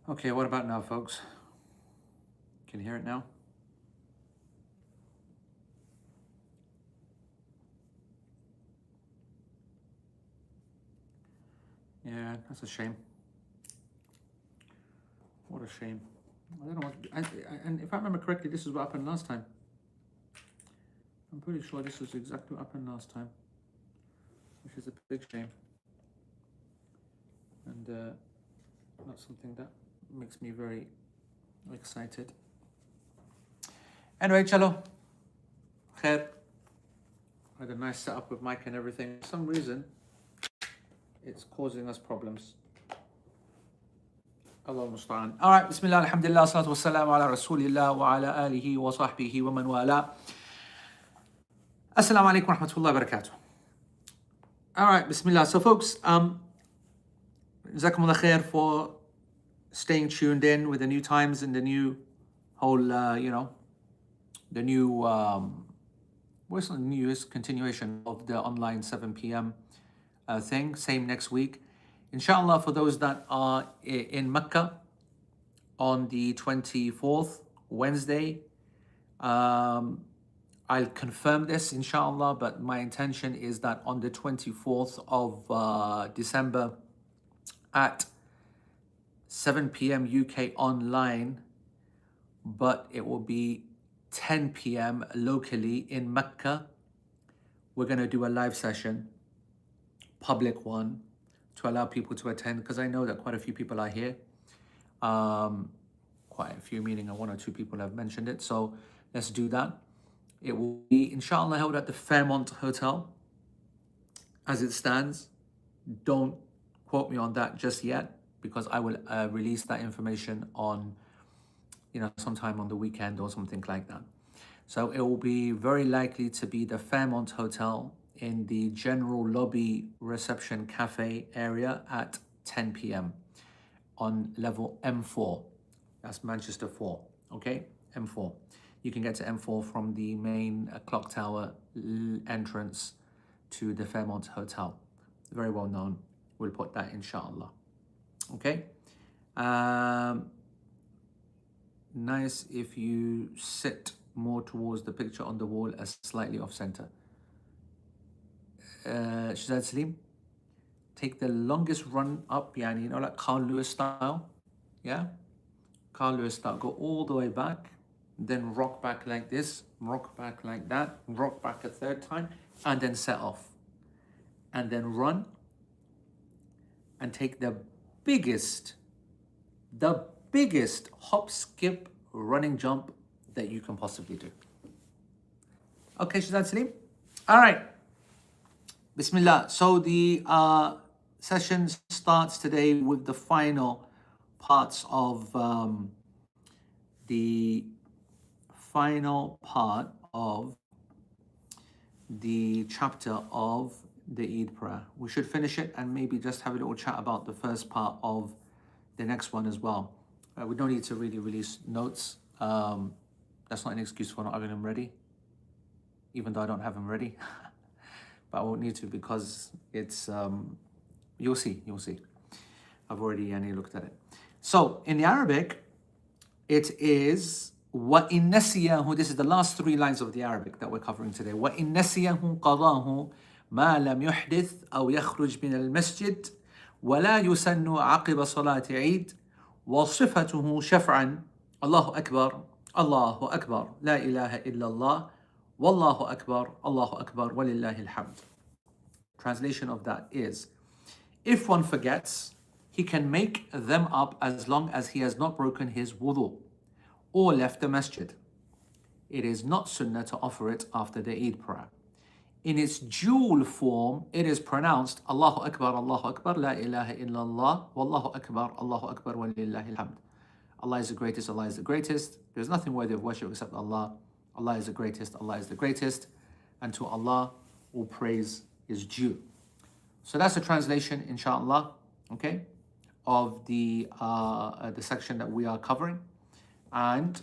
Okay, what about now, folks? Can you hear it now? Yeah, that's a shame. What a shame. I don't know what. And if I remember correctly, this is what happened last time. I'm pretty sure this is exactly what happened last time, which is a big shame. And not something that makes me very excited. Anyway, chalo. Khair. I had a nice setup with mic and everything. For some reason, it's causing us problems. Allah musta'an. All right, bismillah, alhamdulillah, salatu wassalamu ala rasulillah wa ala alihi wa sahbihi wa man wala. Assalamu alaikum wa rahmatullahi wa barakatuh. All right, bismillah. So folks, jazakumullah khair for staying tuned in with the new times and the new whole, the new, what's the newest continuation of the online 7 p.m. Thing, same next week. Inshallah, for those that are in Mecca on the 24th, Wednesday, I'll confirm this, inshallah, but my intention is that on the 24th of December at 7 p.m. UK online, but it will be 10 p.m. locally in Mecca. We're going to do a live session, public one, to allow people to attend, because I know that quite a few people are here. Quite a few, meaning one or two people have mentioned it. So let's do that. It will be, inshallah, held at the Fairmont Hotel as it stands. Don't quote me on that just yet, because I will release that information on, sometime on the weekend or something like that. So it will be very likely to be the Fairmont Hotel in the general lobby reception cafe area at 10 p.m. on level M4. That's Manchester 4, okay? M4. You can get to M4 from the main clock tower entrance to the Fairmont Hotel. Very well known. We'll put that, inshallah. Okay? Nice if you sit more towards the picture on the wall as slightly off center. Shazad Salim, take the longest run up, yani, like Carl Lewis style. Yeah? Carl Lewis style. Go all the way back, then rock back like this, rock back like that, rock back a third time, and then set off. And then run and take the biggest hop, skip, running jump that you can possibly do. Okay, Shazad Salim? All right. Bismillah. So the session starts today with the final parts of the chapter of the Eid prayer. We should finish it and maybe just have a little chat about the first part of the next one as well. We don't need to really release notes. That's not an excuse for not having them ready, even though I don't have them ready. But I won't need to, because it's, you'll see. I've already looked at it. So in the Arabic, it is وَإِن نَسِيَهُ. This is the last three lines of the Arabic that we're covering today. وَإِن نَسِيَهُ قَضَاهُ مَا لَمْ يُحْدِثْ أَوْ يَخْرُجْ مِنَ الْمَسْجِدِ وَلَا يُسَنُّ عَقِبَ صَلَاةِ عِيدٍ وصفته شفعا الله أكبر الله أكبر لا إله إلا الله والله أكبر الله أكبر ولله الحمد. Translation of that is, if one forgets, he can make them up as long as he has not broken his wudu or left the masjid. It is not sunnah to offer it after the Eid prayer. In its dual form, it is pronounced Allahu Akbar, La ilaha illallah, Wallahu Akbar, Allahu Akbar, Walillahi alhamd. Allah is the greatest, Allah is the greatest. There's nothing worthy of worship except Allah. Allah is the greatest, Allah is the greatest. And to Allah, all praise is due. So that's the translation, inshallah, okay, of the section that we are covering. And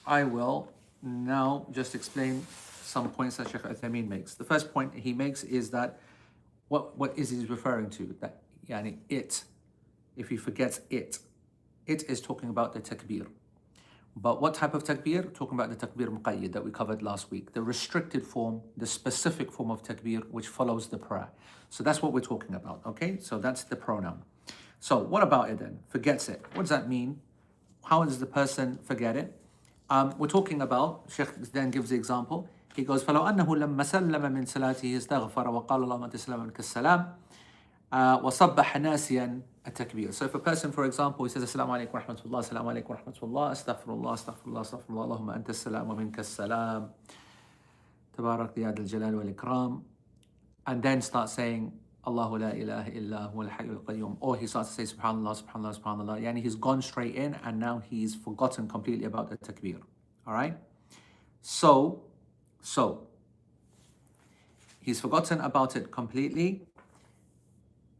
I will now just explain some points that Shaykh Uthaymeen makes. The first point he makes is that what is he referring to? That yani it, if he forgets it, it is talking about the takbir. But what type of takbir? Talking about the takbir muqayyid that we covered last week, the restricted form, the specific form of takbir which follows the prayer. So that's what we're talking about, okay? So that's the pronoun. So what about it then? Forgets it. What does that mean? How does the person forget it? We're talking about, Sheikh then gives the example. He goes, فَلَوْ أَنَّهُ لَمَّا سَلَّمَ مِنْ صَلَاتِهِ اسْتَغْفَرَ وَقَالَ اللَّهُمَّ أَنْتَ السَّلَامُ مِنْكَ السَّلَامُ وَصَبَّحَ نَاسِيًا التكبير. So if a person, for example, he says, Assalamu alaikum wa rahmatullah, Assalamu alaikum wa rahmatullah, Astaghfirullah, Astaghfirullah, Astaghfirullah, Allahumma anta as-salam wa minka as-salam, Tabarak ya al-jalal wal-ikram, and then start saying, Allahu la ilaha illa huwa al-hayyul qayyum, or he starts to say, Subhanallah, Subhanallah, Subhanallah, yani he's gone straight in and now he's forgotten completely about the takbir. All right? So, he's forgotten about it completely.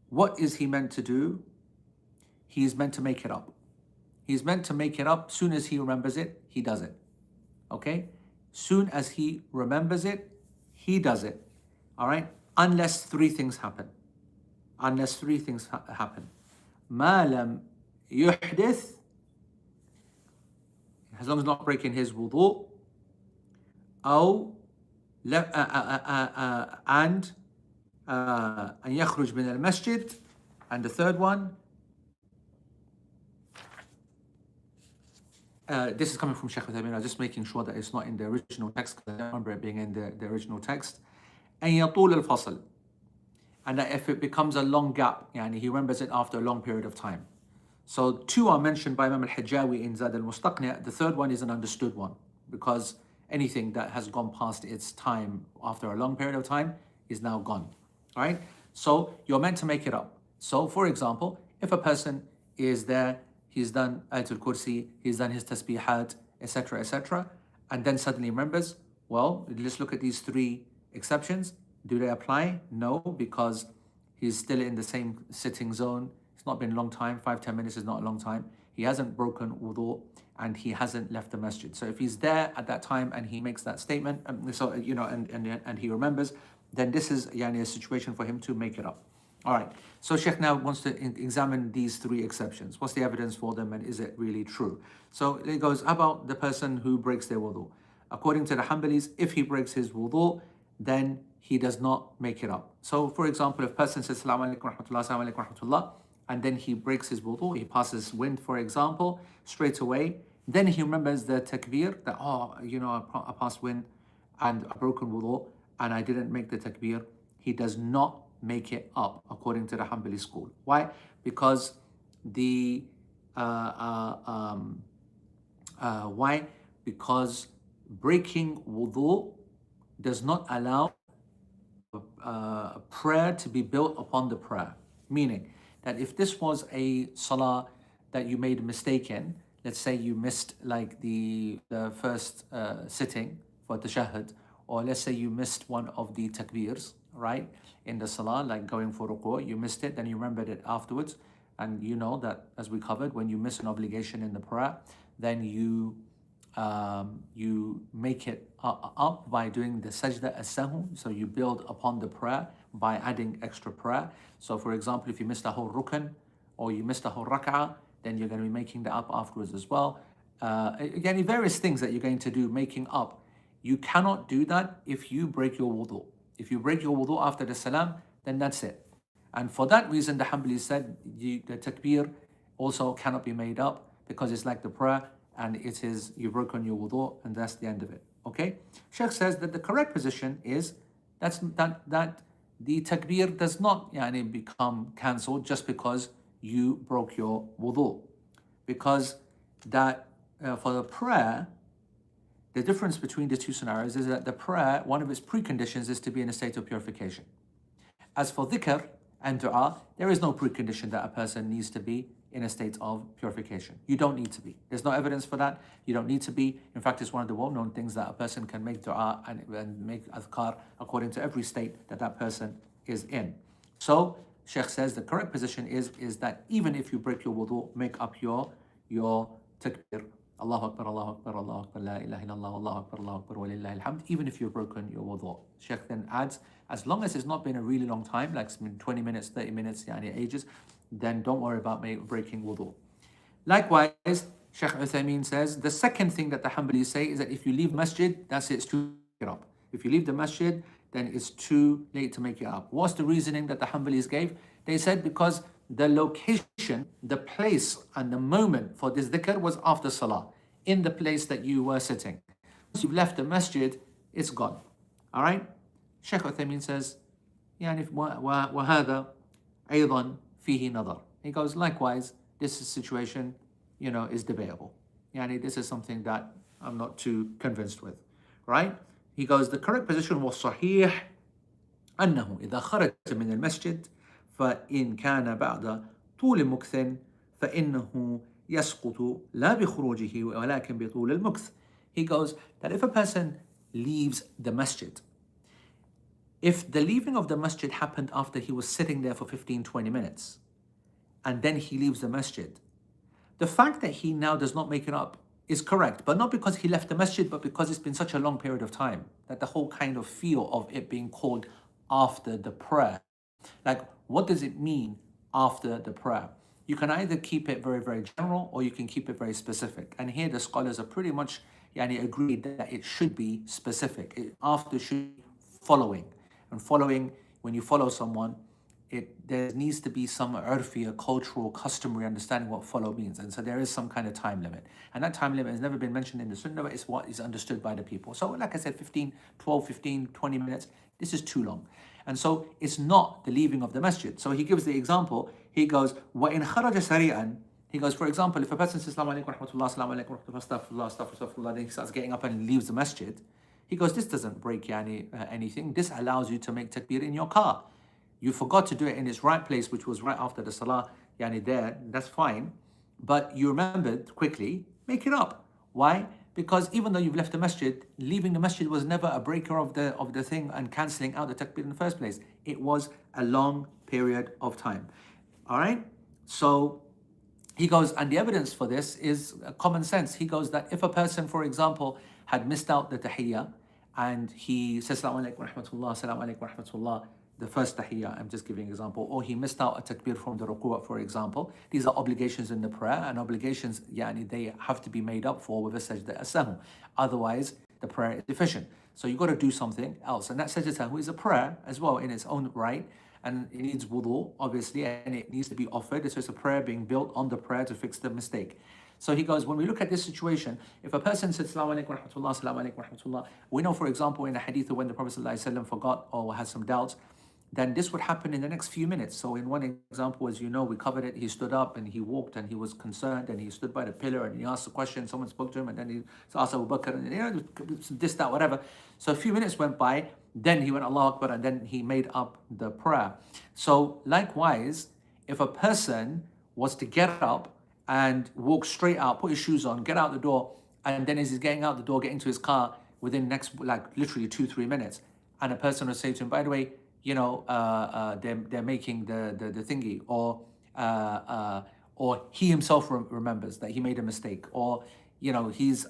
What is he meant to do? He's meant to make it up. He's meant to make it up. Soon as he remembers it, he does it. Okay? Soon as he remembers it, he does it. All right? Unless three things happen. Unless three things happen. ما لم يحدث, as long as not breaking his wudu, أو and أن يخرج من المسجد, and the third one, this is coming from Shaykh Uthaymeen. I'm just making sure that it's not in the original text, because I don't remember it being in the original text. أن يطول الفصل, and that if it becomes a long gap, yani he remembers it after a long period of time. So two are mentioned by Imam al-Hajjawi in Zad al-Mustaqni'. The third one is an understood one, because anything that has gone past its time after a long period of time is now gone. All right? So you're meant to make it up. So for example, if a person is there, he's done Ayatul Kursi, he's done his tasbihat, etc., and then suddenly remembers, well, let's look at these three exceptions. Do they apply? No, because he's still in the same sitting zone. It's not been a long time. 5-10 minutes is not a long time. He hasn't broken wudu and he hasn't left the masjid. So if he's there at that time and he makes that statement, and he remembers, then this is a situation for him to make it up. All right. So Sheikh now wants to examine these three exceptions. What's the evidence for them, and is it really true? So it goes about the person who breaks their wudu. According to the Hanbalis, if he breaks his wudu, then he does not make it up. So for example, if a person says Assalamu alaikum wa rahmatullah, Assalamu alaikum wa rahmatullah, and then he breaks his wudu, he passes wind, for example, straight away, then he remembers the takbir, that, I passed wind and I broken wudu and I didn't make the takbir. He does not make it up according to the Hanbali school. Why? Because why? Because breaking wudu does not allow prayer to be built upon the prayer. Meaning that if this was a salah that you made a mistake in, let's say you missed like the first sitting for tashahhud, or let's say you missed one of the takbirs, right, in the salah, like going for ruku', you missed it, then you remembered it afterwards, and you know that, as we covered, when you miss an obligation in the prayer, then you make it up by doing the sajda as-sahw, so you build upon the prayer by adding extra prayer. So for example, if you missed a whole rukn or you missed a whole rak'ah, then you're going to be making that up afterwards as well. Again, various things that you're going to do, making up. You cannot do that if you break your wudu. If you break your wudu after the salam, then that's it. And for that reason, the Hanbali said the takbir also cannot be made up, because it's like the prayer, and it is, you've broken your wudu, and that's the end of it. Okay? Sheikh says that the correct position is that the takbir does not become cancelled just because you broke your wudu. Because that for the prayer, the difference between the two scenarios is that the prayer, one of its preconditions is to be in a state of purification. As for dhikr and dua, there is no precondition that a person needs to be in a state of purification. You don't need to be. There's no evidence for that. You don't need to be. In fact, it's one of the well-known things that a person can make dua and make adhkar according to every state that that person is in. So Sheikh says the correct position is that even if you break your wudu, make up your takbir. Allahu Akbar, Allahu Akbar, Allahu Akbar, La ilaha illallah, Allahu Akbar, Allahu Akbar, wa lillahi alhamd, even if you've broken your wudu. Sheikh then adds, as long as it's not been a really long time, like 20 minutes, 30 minutes, ages, then don't worry about breaking wudu. Likewise, Sheikh Uthaymeen says the second thing that the Hanbalis say is that if you leave masjid, that's it, it's too late to make it up. If you leave the masjid, then it's too late to make it up. What's the reasoning that the Hanbalis gave? They said because the location, the place, and the moment for this dhikr was after salah, in the place that you were sitting. Once you've left the masjid, it's gone. All right? Sheikh Uthaymeen says, يعني وهذا أيضا فيه نظر. He goes, likewise, this situation, is debatable. Yani this is something that I'm not too convinced with, right? He goes, the correct position was صحيح أنه إذا خرج من المسجد فإن كان بعد طول مكث فإنه يسقط لا بخروجه ولكن بطول المكث. He goes that if a person leaves the masjid, if the leaving of the masjid happened after he was sitting there for 15-20 minutes, and then he leaves the masjid, the fact that he now does not make it up is correct, but not because he left the masjid, but because it's been such a long period of time that the whole kind of feel of it being called after the prayer. Like, what does it mean after the prayer? You can either keep it very, very general, or you can keep it very specific. And here the scholars are pretty much agreed that it should be specific. After should be following. And following, when you follow someone, there needs to be some urfi, a cultural, customary understanding what follow means. And so there is some kind of time limit. And that time limit has never been mentioned in the sunnah, but it's what is understood by the people. So like I said, 12, 15, 20 minutes, this is too long. And so it's not the leaving of the masjid. So he gives the example, he goes, وَإِنْ خَرَجَ سَرِيعًا. He goes, for example, if a person says, Assalamu alaikum rahmatullah, Assalamu alaikum rahmatullah, astaghfirullah, astaghfirullah, then he starts getting up and leaves the masjid. He goes, this doesn't break anything. This allows you to make takbir in your car. You forgot to do it in its right place, which was right after the salah, there, that's fine. But you remembered quickly, make it up. Why? Because even though you've left the masjid, leaving the masjid was never a breaker of the thing and cancelling out the takbir in the first place. It was a long period of time. All right? So he goes, and the evidence for this is common sense. He goes that if a person, for example, had missed out the tahiyyah, and he says, Assalamu alaikum rahmatullah, Assalamu alaikum rahmatullah, the first tahiyyah, I'm just giving an example, or he missed out a takbir from the ruku', for example. These are obligations in the prayer, and obligations, they have to be made up for with a sajda as-sahw. Otherwise, the prayer is deficient. So you've got to do something else. And that sajda as-sahw is a prayer as well in its own right, and it needs wudu, obviously, and it needs to be offered. So it's a prayer being built on the prayer to fix the mistake. So he goes, when we look at this situation, if a person says, Assalamu alaikum rahmatullah, Assalamu alaikum rahmatullah, we know, for example, in the hadith when the Prophet ﷺ forgot or had some doubts, then this would happen in the next few minutes. So in one example, as you know, we covered it, he stood up and he walked and he was concerned and he stood by the pillar and he asked a question, someone spoke to him and then he asked Abu Bakr and this, that, whatever. So a few minutes went by, then he went Allahu Akbar and then he made up the prayer. So likewise, if a person was to get up and walk straight out, put his shoes on, get out the door, and then as he's getting out the door, get into his car within next, literally 2-3 minutes, and a person would say to him, by the way, they're making the thingy, or he himself remembers that he made a mistake, or he's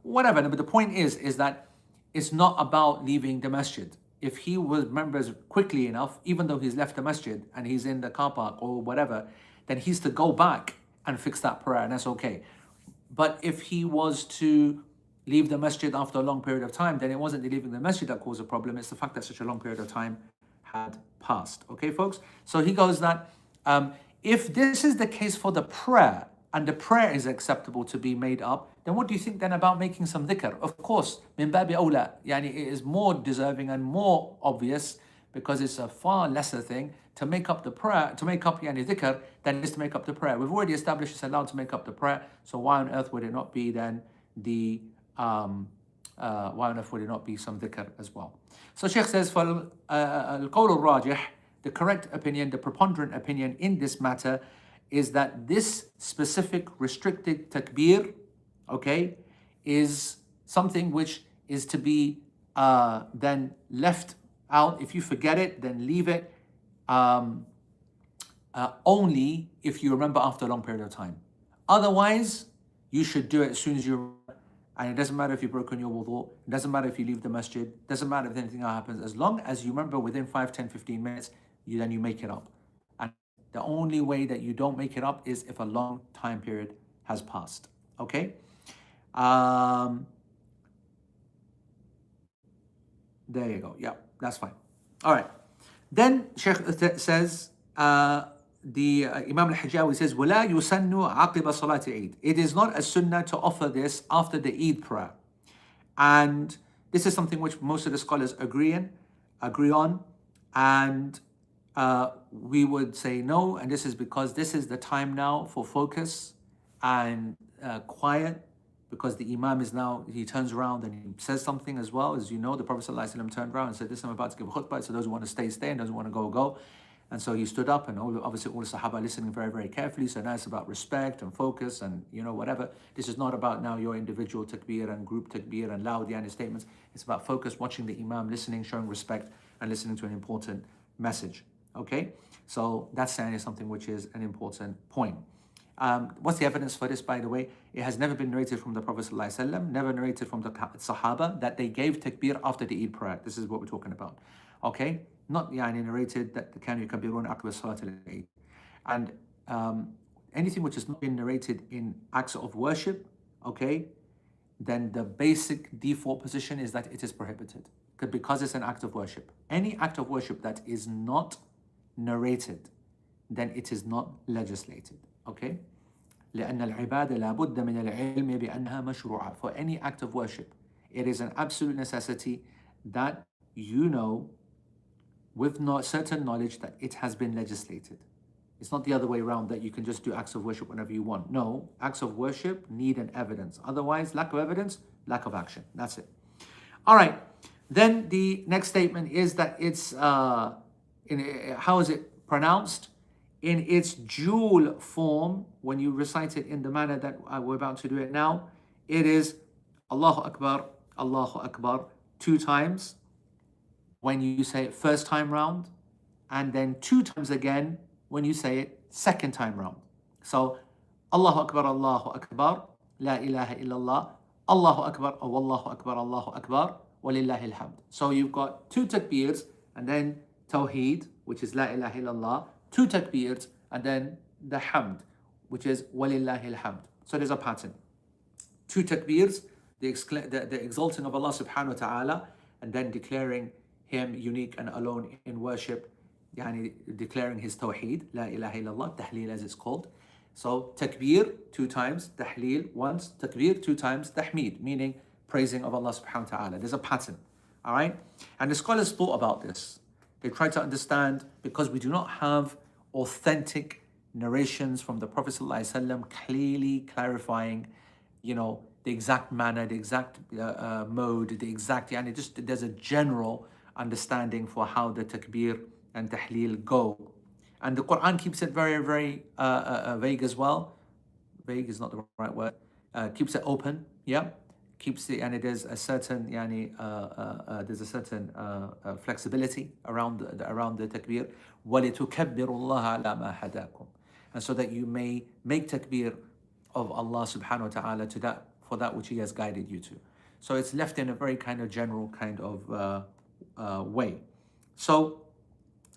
whatever. But the point is that it's not about leaving the masjid. If he remembers quickly enough, even though he's left the masjid and he's in the car park or whatever, then he's to go back and fix that prayer, and that's okay. But if he was to leave the masjid after a long period of time, then it wasn't the leaving the masjid that caused a problem, it's the fact that such a long period of time had passed. Okay, folks? So he goes that if this is the case for the prayer, and the prayer is acceptable to be made up, then what do you think then about making some dhikr? Of course, min babi awla, it is more deserving and more obvious, because it's a far lesser thing to make up the prayer, to make up dhikr, than it is to make up the prayer. We've already established it's allowed to make up the prayer, so why on earth would it not be then why on earth would it not be some dhikr as well? So Shaykh says, فَالْقَوْلُ الرَّاجِحِ, the correct opinion, the preponderant opinion in this matter is that this specific restricted takbir, okay, is something which is to be then left out. If you forget it, then leave it, only if you remember after a long period of time. Otherwise, you should do it as soon as you remember. And it doesn't matter if you've broken your wudu, it doesn't matter if you leave the masjid, it doesn't matter if anything happens, as long as you remember within 5, 10, 15 minutes, then you make it up. And the only way that you don't make it up is if a long time period has passed. Okay? There you go. Yeah, that's fine. All right. Then Sheikh says, the Imam al-Hijawi says, وَلَا يُسَنُّ عَقِبَ صَلَاةِ Eid. It is not a sunnah to offer this after the Eid prayer. And this is something which most of the scholars agree on. And we would say no, and this is because this is the time now for focus and quiet, because the Imam is now, he turns around and he says something as well. As you know, the Prophet ﷺ turned around and said, this I'm about to give a khutbah, so those who want to stay, and those who want to go. And so he stood up, and obviously all the Sahaba listening very, very carefully. So now it's about respect and focus and, whatever. This is not about now your individual takbir and group takbir and loud yani statements. It's about focus, watching the Imam, listening, showing respect, and listening to an important message. Okay? So that's something which is an important point. What's the evidence for this, by the way? It has never been narrated from the Prophet ﷺ, never narrated from the Sahaba that they gave takbir after the Eid prayer. This is what we're talking about. Okay? Not narrated that the kanu yukabbiruna aqba salat al-Eid. And anything which has not been narrated in acts of worship, okay, then the basic default position is that it is prohibited, because it's an act of worship. Any act of worship that is not narrated, then it is not legislated. Okay? لأن العبادة لابد من العلم بأنها مشروعة. For any act of worship, it is an absolute necessity that you know with certain knowledge that it has been legislated. It's not the other way around, that you can just do acts of worship whenever you want. No, acts of worship need an evidence. Otherwise, lack of evidence, lack of action. That's it. All right. Then the next statement is that it's, how is it pronounced? In its dual form, when you recite it in the manner that we're about to do it now, it is Allahu Akbar 2 times when you say it first time round, and then 2 times again when you say it second time round. So Allahu Akbar, La ilaha illallah, Allahu Akbar, Wallahu Akbar, Allahu Akbar, Walillahi alhamd. So you've got 2 takbirs, and then Tawheed, which is La ilaha illallah, 2 takbirs, and then the hamd, which is Walillahi alhamd. So there's a pattern. 2 takbirs, the exalting of Allah subhanahu wa ta'ala, and then declaring Him unique and alone in worship, declaring His Tawheed, La ilaha illallah, Tahleel as it's called. So takbir 2 times, Tahleel once, takbir 2 times, Tahmeed, meaning praising of Allah subhanahu wa ta'ala. There's a pattern, all right? And the scholars thought about this. They tried to understand, because we do not have authentic narrations from the Prophet ﷺ clearly clarifying, the exact manner, the exact mode, the exact, there's a general understanding for how the takbir and tahleel go. And the Quran keeps it very, very vague as well. Vague is not the right word. Keeps it open, yeah. Keeps it, and it is a certain, there's a certain flexibility around the takbir. وَلِتُكَبِّرُوا اللَّهَ عَلَى مَا هَدَاكُمْ. And so that you may make takbir of Allah subhanahu wa ta'ala for that which He has guided you to. So it's left in a very kind of general kind of way. So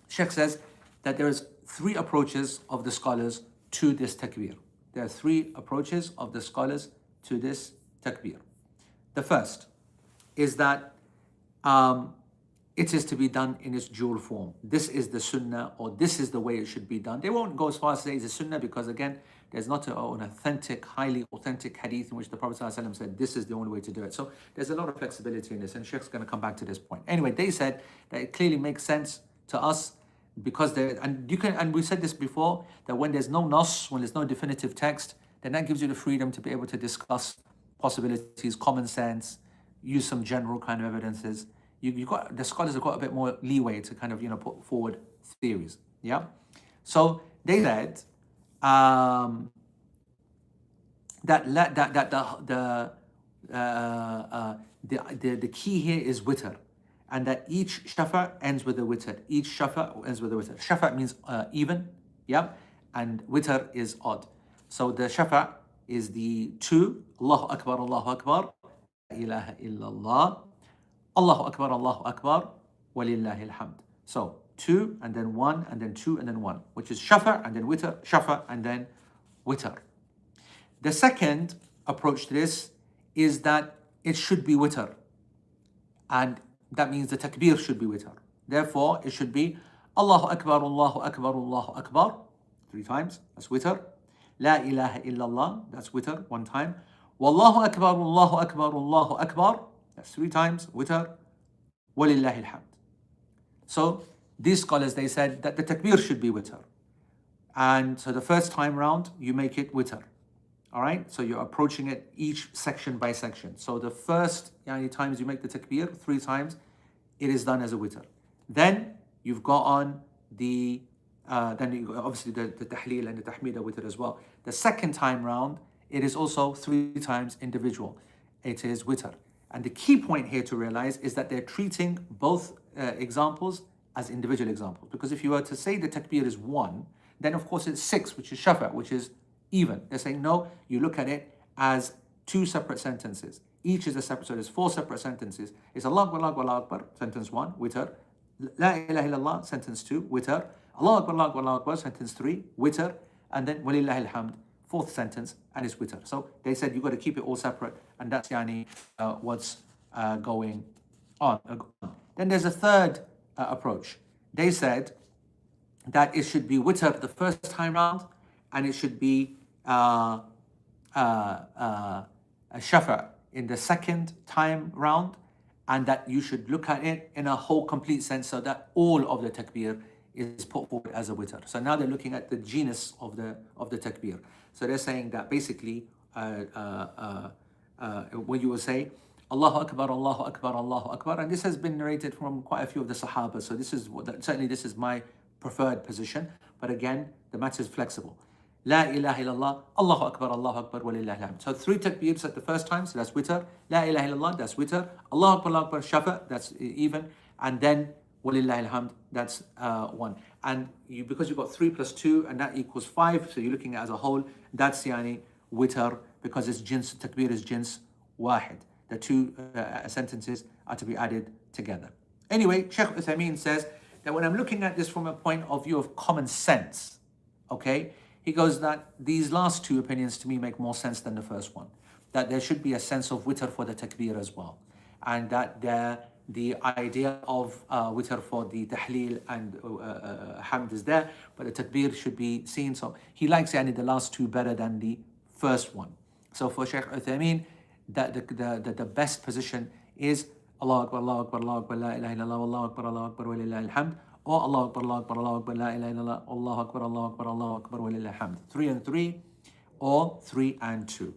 Sheikh says that there is 3 approaches of the scholars to this takbir. There are 3 approaches of the scholars to this takbir. The first is that it is to be done in its dual form. This is the sunnah, or this is the way it should be done. They won't go as far as to say it's a sunnah, because again, there's not an authentic, highly authentic hadith in which the Prophet ﷺ said this is the only way to do it. So there's a lot of flexibility in this, and Sheikh's going to come back to this point. Anyway, they said that it clearly makes sense to us, because and we said this before, that when there's no nas, when there's no definitive text, then that gives you the freedom to be able to discuss possibilities, common sense, use some general kind of evidences. The scholars have got a bit more leeway to kind of put forward theories. Yeah. So they said that the key here is witr, and that each shafa ends with a witr. Each shafa ends with a witr. Shafa means even, yeah, and witr is odd. So the shafa is the 2, Allahu Akbar, La ilaha illallah, Allahu Akbar, Walillahi alhamd. So 2 and then 1 and then 2 and then 1, which is shafa and then witr, shafa and then witr. The second approach to this is that it should be witr, and that means the takbir should be witr. Therefore, it should be Allahu Akbar, Allahu Akbar, Allahu Akbar, 3 times, that's witr. La ilaha illallah, that's witr, 1 time. Wallahu Akbar, Allahu Akbar, Allahu Akbar, that's 3 times, witr. Walillahi alhamd. So these scholars, they said that the takbir should be witr. And so the first time round, you make it witr. All right, so you're approaching it each section by section. So the first times you make the takbir, 3 times, it is done as a witr. Then you've got on the, then you obviously the tahleel and the tahmid are witr as well. The second time round, it is also 3 times individual. It is witr. And the key point here to realize is that they're treating both examples as individual examples. Because if you were to say the takbir is 1, then of course it's 6, which is shafa, which is even. They're saying no, you look at it as 2 separate sentences. Each is a separate, so there's 4 separate sentences. It's Allah Akbar, Allah Akbar, Allah Akbar, sentence 1, witr. La ilaha illallah, sentence 2, witr. Allah Akbar, Allah Akbar, Allah Akbar, sentence 3, witr. And then walillahi alhamd, 4th sentence, and it's witr. So they said you've got to keep it all separate, and that's what's going on. Then there's a third approach. They said that it should be witr the first time round, and it should be a shafa in the second time round, and that you should look at it in a whole complete sense, so that all of the takbir is put forward as a witr. So now they're looking at the genus of the takbir. So they're saying that basically when you will say Allahu Akbar, Allahu Akbar, Allahu Akbar, and this has been narrated from quite a few of the Sahaba. So this is certainly this is my preferred position, but again the matter is flexible. La ilaha illallah, Allahu Akbar, Allahu Akbar, walillahi alhamd. So 3 takbirs at the first time, so that's witr. La ilaha illallah, that's witr. Allahu Akbar, Allahu Akbar, shafa, that's even. And then walillahi alhamd, that's 1. And because you've got 3 plus 2, and that equals 5, so you're looking at as a whole, that's witr, because it's jins, takbir is jins wahid. The 2 sentences are to be added together. Anyway, Shaykh Uthaymeen says that when I'm looking at this from a point of view of common sense, okay, he goes that these last 2 opinions to me make more sense than the first one. That there should be a sense of witr for the takbir as well. And that the idea of witr for the tahleel and hamd is there, but the takbir should be seen. So he likes the last 2 better than the first one. So for Shaykh Uthaymeen, that the best position is Allahu Akbar, Allahu Akbar, Allahu Akbar, La ilaha illallah, Allahu Akbar, Allahu Akbar, walillahi alhamd. Or Allahu Akbar, Allahu Akbar, Allahu Akbar, La ilaha illallah, Allahu Akbar, Allahu Akbar, Allahu Akbar, walillahi alhamd. 3 and 3, or 3 and 2.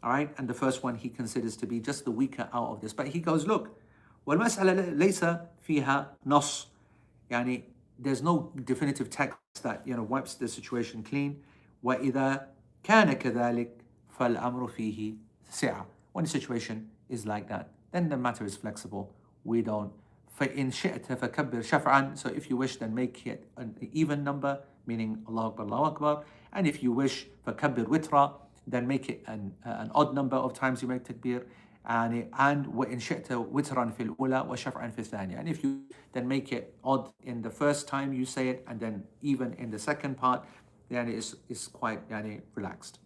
All right, and the first one he considers to be just the weaker out of this. But he goes, look, والمسألة ليس فيها نص. There's no definitive text that wipes the situation clean. وإذا كان كذلك فالأمر فيه سعة. When the situation is like that, then the matter is flexible. We don't. فإن شئت فكبر شفعا. So if you wish, then make it an even number, meaning Allahu Akbar, Allahu Akbar. And if you wish, فكبر وترا, then make it an odd number of times you make takbir. And وإن شئت وترا في الأولى وشفعا في الثانية. And if you then make it odd in the first time you say it, and then even in the second part, then it's quite relaxed.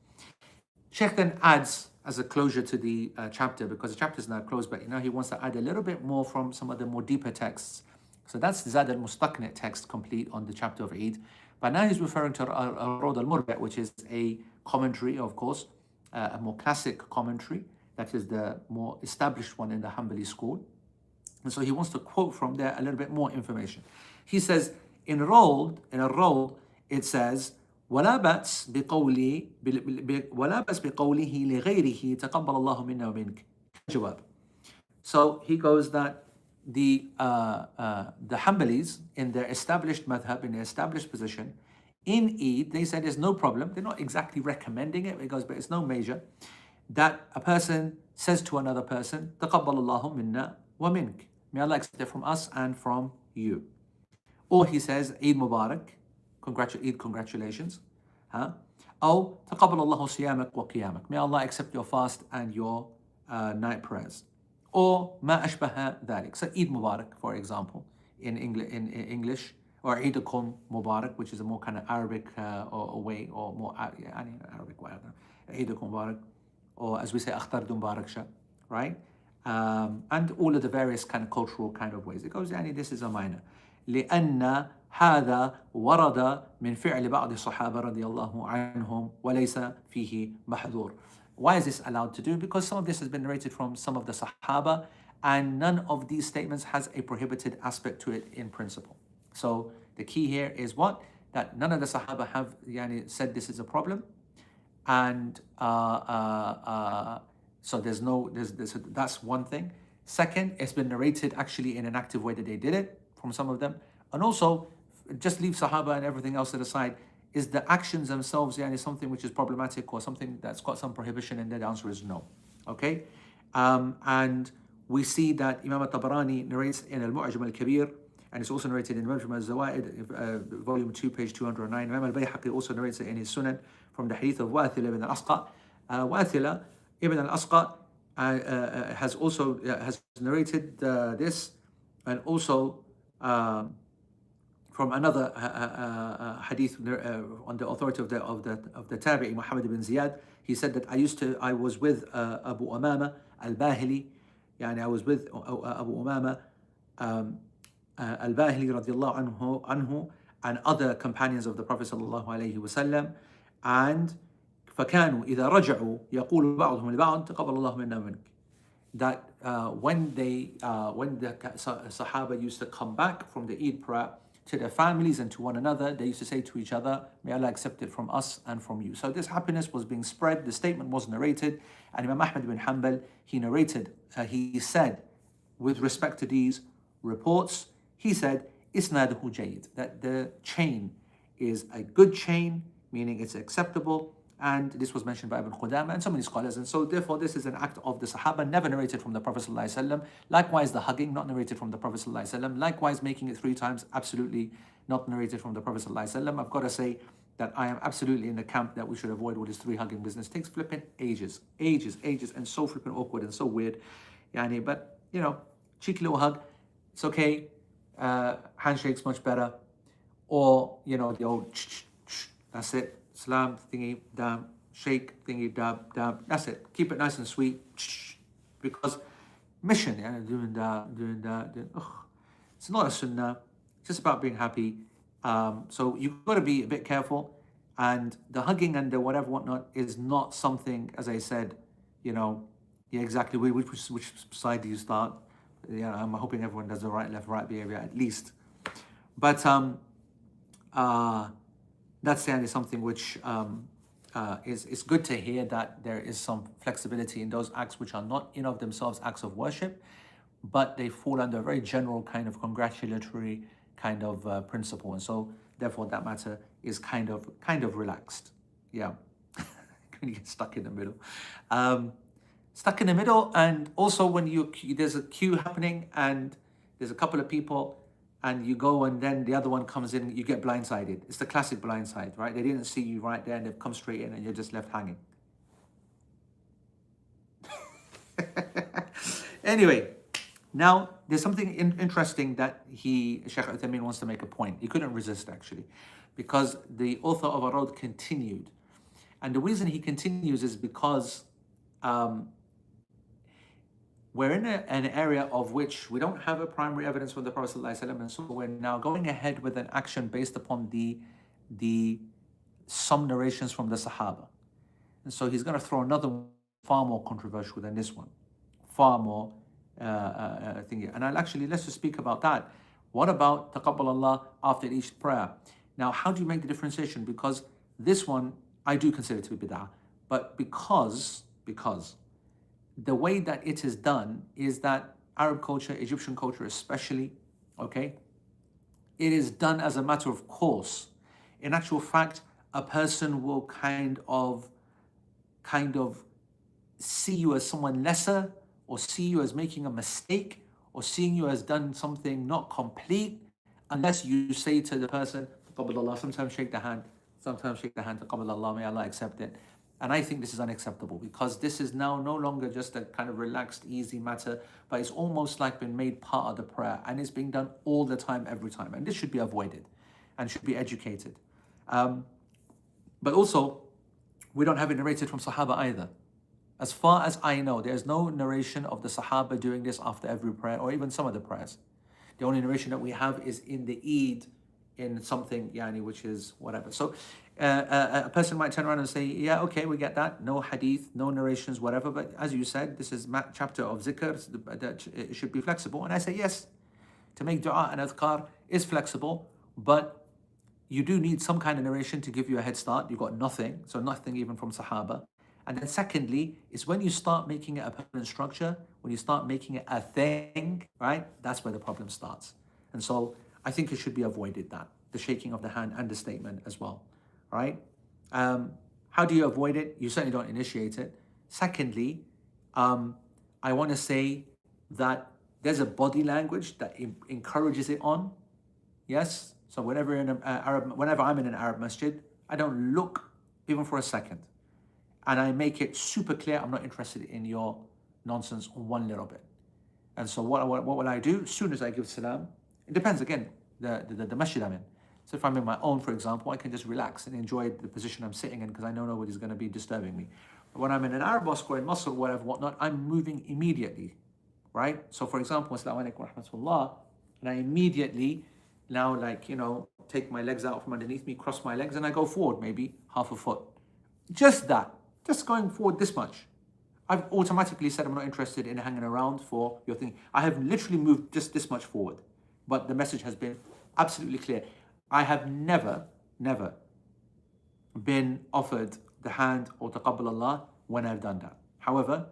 Sheikh then adds as a closure to the chapter, because the chapter is now closed, but he wants to add a little bit more from some of the more deeper texts. So that's Zad al-Mustaqni text complete on the chapter of Eid. But now he's referring to Rawd al-Murbi', which is a commentary, of course, a more classic commentary. That is the more established one in the Hanbali school. And so he wants to quote from there a little bit more information. He says, in Rawd, it says, ولا بأس بقوله لغيره تقبل الله منا ومنك. جواب. So he goes that the Hanbalis in their established madhab, in their established position, in Eid, they said there's no problem. They're not exactly recommending it, because but it's no major, that a person says to another person, تقبل الله منا ومنك. May Allah accept it from us and from you. Or he says, Eid Mubarak, Eid congratulations. أو تقبل الله صيامك وقيامك. May Allah accept your fast and your night prayers. Or ما أشبه ذلك. So Eid Mubarak, for example, in English, or Eidukum Mubarak, which is a more kind of Arabic way, or more Arabic, whatever. Eidukum Mubarak, or as we say, Akhtardu Mubarak Shah, right? And all of the various kind of cultural kind of ways. It goes, يعني, this is a minor. لأن هذا ورد من فعل بعض الصحابة رضي الله عنهم وليس فيه محذور. Why is this allowed to do? Because some of this has been narrated from some of the Sahaba, and none of these statements has a prohibited aspect to it in principle. So the key here is what? That none of the Sahaba have said this is a problem, and so that's one thing. Second, it's been narrated actually in an active way that they did it from some of them, and also just leave Sahaba and everything else to the side. Is the actions themselves something which is problematic or something that's got some prohibition? And the answer is no. Okay, and we see that Imam al-Tabarani narrates in Al-Mu'jam al-Kabir, and it's also narrated in Majma al-Zawaid, volume 2, page 209. Imam al-Bayhaqi also narrates it in his Sunan from the hadith of Wathila ibn al-Asqa. Wathila ibn al-Asqa has also has narrated this, and also from another hadith on the authority of the Tabi'i Muhammad ibn Ziyad. He said that I was with Abu Umama al-Bahili, I was with Abu Umama al-Bahili radiallahu anhu and other companions of the Prophet sallallahu alaihi wasallam, and فكانوا إذا رجعوا يقول بعضهم لبعض تقبل الله منا ومنك. That when the Sahaba used to come back from the Eid prayer to their families and to one another, they used to say to each other, may Allah accept it from us and from you. So this happiness was being spread. The statement was narrated, and Imam Ahmad bin Hanbal, he said, with respect to these reports, he said, isnaduhu jayyid, that the chain is a good chain, meaning it's acceptable. And this was mentioned by Ibn Qudama and so many scholars. And so therefore this is an act of the Sahaba, never narrated from the Prophet ﷺ. Likewise the hugging, not narrated from the Prophet ﷺ. Likewise making it 3 times, absolutely not narrated from the Prophet ﷺ. I've got to say that I am absolutely in the camp that we should avoid all this 3 hugging business. It takes flipping ages, and so flipping awkward and so weird. But cheeky little hug, it's okay. Handshake's much better. Or, the old that's it. Salam, thingy, dab, shake, thingy, dab, dab. That's it. Keep it nice and sweet. Because mission, doing that. It's not a sunnah. It's just about being happy. So you've got to be a bit careful. And the hugging and the whatnot is not something, as I said, exactly which side do you start? I'm hoping everyone does the right, left, right behavior at least. But that's something which is good to hear, that there is some flexibility in those acts which are not in of themselves acts of worship, but they fall under a very general kind of congratulatory kind of principle, and so therefore that matter is kind of relaxed. When you get stuck in the middle, and also when there's a queue happening and there's a couple of people, and you go and then the other one comes in, you get blindsided. It's the classic blindside, right? They didn't see you right there and they've come straight in and you're just left hanging. Anyway, now there's something interesting that Shaykh Uthaymeen wants to make a point. He couldn't resist actually, because the author of Ar-Rawd continued. And the reason he continues is because we're in an area of which we don't have a primary evidence from the Prophet ﷺ, and so we're now going ahead with an action based upon some narrations from the Sahaba. And so he's going to throw another far more controversial than this one, far more thingy. And let's just speak about that. What about Taqabbal Allah after each prayer? Now, how do you make the differentiation? Because this one I do consider to be bid'ah, but because the way that it is done is that Arab culture, Egyptian culture especially, okay, it is done as a matter of course. In actual fact, a person will kind of see you as someone lesser, or see you as making a mistake, or seeing you as done something not complete, unless you say to the person, Taqabbal Allah, sometimes shake the hand, Taqabbal Allah, may Allah accept it. And I think this is unacceptable, because this is now no longer just a kind of relaxed, easy matter, but it's almost like been made part of the prayer, and it's being done all the time, every time. And this should be avoided and should be educated. But also, We don't have it narrated from Sahaba either. As far as I know, there's no narration of the Sahaba doing this after every prayer or even some of the prayers. The only narration that we have is in the Eid, in something, which is whatever. So a person might turn around and say, yeah, okay, we get that. No hadith, no narrations, whatever. But as you said, this is chapter of zikr, that it should be flexible. And I say, yes, to make dua and adhkar is flexible, but you do need some kind of narration to give you a head start. You've got nothing, so nothing even from Sahaba. And then secondly, is when you start making it a permanent structure, when you start making it a thing, right? That's where the problem starts. And so I think it should be avoided, that, the shaking of the hand and the statement as well, right? How do you avoid it? You certainly don't initiate it. Secondly, I want to say that there's a body language that encourages it on. Yes? So whenever I'm in an Arab masjid, I don't look even for a second. And I make it super clear, I'm not interested in your nonsense one little bit. And so what will I do? As soon as I give salam, it depends again, the masjid I'm in. So if I'm in my own, for example, I can just relax and enjoy the position I'm sitting in because I know nobody's going to be disturbing me. But when I'm in an Arab mosque or in Masr, whatever, whatnot, I'm moving immediately, right? So for example, Assalamu alaikum wa rahmatullah, and I immediately now, take my legs out from underneath me, cross my legs, and I go forward maybe half a foot. Just that. Just going forward this much. I've automatically said I'm not interested in hanging around for your thing. I have literally moved just this much forward. But the message has been absolutely clear. I have never been offered the hand or taqabbal Allah when I've done that. However,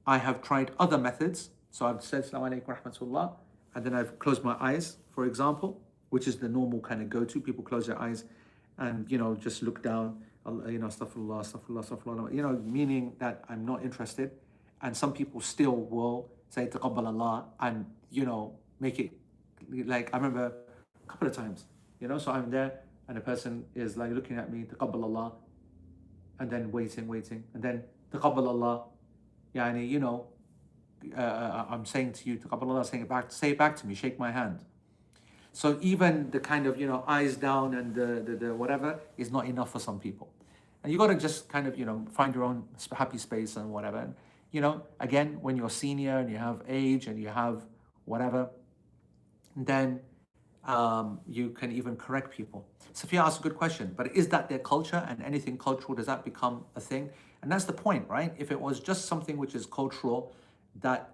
I have tried other methods. So I've said Assalamu alaikum wa rahmatullah, and then I've closed my eyes, for example, which is the normal kind of go-to. People close their eyes and, just look down. Astaghfirullah, astaghfirullah, astaghfirullah, meaning that I'm not interested. And some people still will say taqabbal Allah and, make it like, I remember a couple of times, so I'm there and the person is like looking at me, taqabbal Allah, and then waiting, and then taqabbal Allah, I'm saying to you, taqabbal Allah, say it back to me, shake my hand. So even the kind of, eyes down and the whatever is not enough for some people. And you got to just kind of, find your own happy space and whatever. And, again, when you're senior and you have age and you have whatever, then you can even correct people. Sophia asked a good question, but is that their culture? And anything cultural, does that become a thing? And that's the point, right? If it was just something which is cultural, that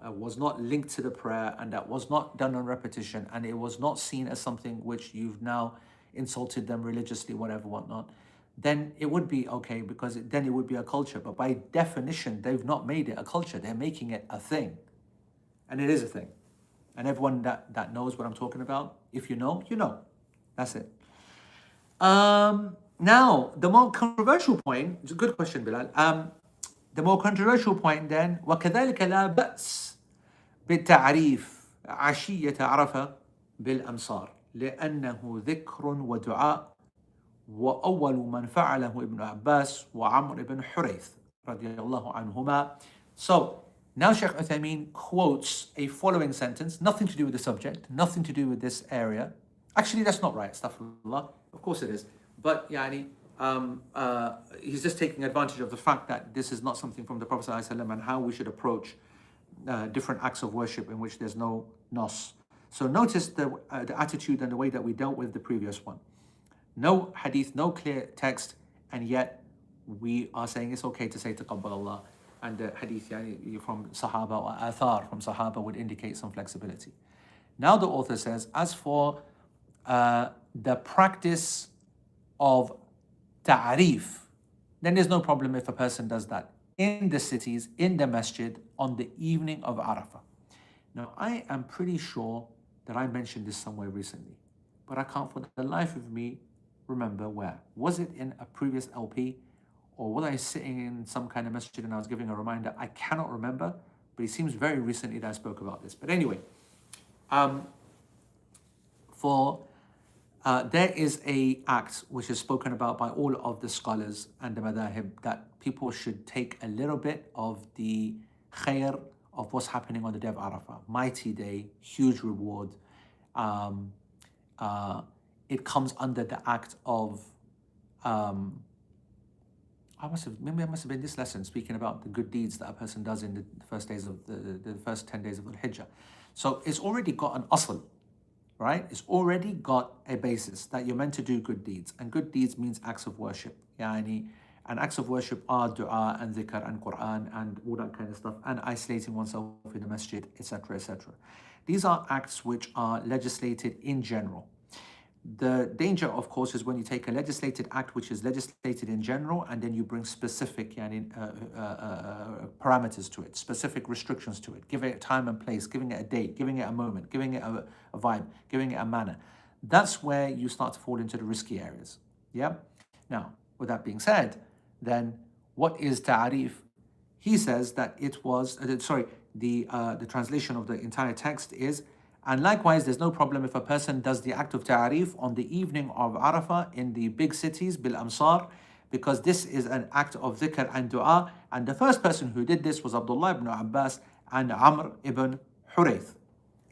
was not linked to the prayer and that was not done on repetition and it was not seen as something which you've now insulted them religiously, whatever, whatnot, then it would be okay because then it would be a culture. But by definition, they've not made it a culture. They're making it a thing. And it is a thing. And everyone that knows what I'm talking about, if you know, you know. That's it. Now, the more controversial point, it's a good question, Bilal. The more controversial point then, وكذلك لا بأس بالتعريف عشية عرفة بالأمصار لأنه ذكر ودعاء وأول من فعله ابن عباس وعمر بن حريث رضي الله عنهما. So now Shaykh Uthaymeen quotes a following sentence, nothing to do with the subject, nothing to do with this area. Actually, that's not right, astaghfirullah. Of course it is. But he's just taking advantage of the fact that this is not something from the Prophet ﷺ and how we should approach different acts of worship in which there's no nos. So notice the attitude and the way that we dealt with the previous one. No hadith, no clear text, and yet we are saying it's okay to say taqabbal Allah. And the hadith from Sahaba or athar from Sahaba would indicate some flexibility. Now the author says, as for the practice of ta'arif, then there's no problem if a person does that in the cities, in the masjid, on the evening of Arafah. Now, I am pretty sure that I mentioned this somewhere recently, but I can't for the life of me remember where. Was it in a previous LP, or was I sitting in some kind of masjid and I was giving a reminder? I cannot remember, but it seems very recently that I spoke about this. But anyway, there is a act which is spoken about by all of the scholars and the madahib that people should take a little bit of the khair of what's happening on the day of Arafah. Mighty day, huge reward. It comes under the act of Maybe I must have been this lesson speaking about the good deeds that a person does in the first days of the first 10 days of the Hijjah. So it's already got an asl, right? It's already got a basis that you're meant to do good deeds. And good deeds means acts of worship. Yani, and acts of worship are dua and dhikr and Quran and all that kind of stuff, and isolating oneself in the masjid, etc., etc. These are acts which are legislated in general. The danger, of course, is when you take a legislated act which is legislated in general and then you bring specific parameters to it, specific restrictions to it, giving it time and place, giving it a date, giving it a moment, giving it a vibe, giving it a manner. That's where you start to fall into the risky areas. Yeah? Now, with that being said, then what is ta'arif? He says that it was, the translation of the entire text is, and likewise, there's no problem if a person does the act of ta'arif on the evening of Arafah in the big cities, bil amsar, because this is an act of dhikr and dua. And the first person who did this was Abdullah ibn Abbas and Amr ibn Hurayth.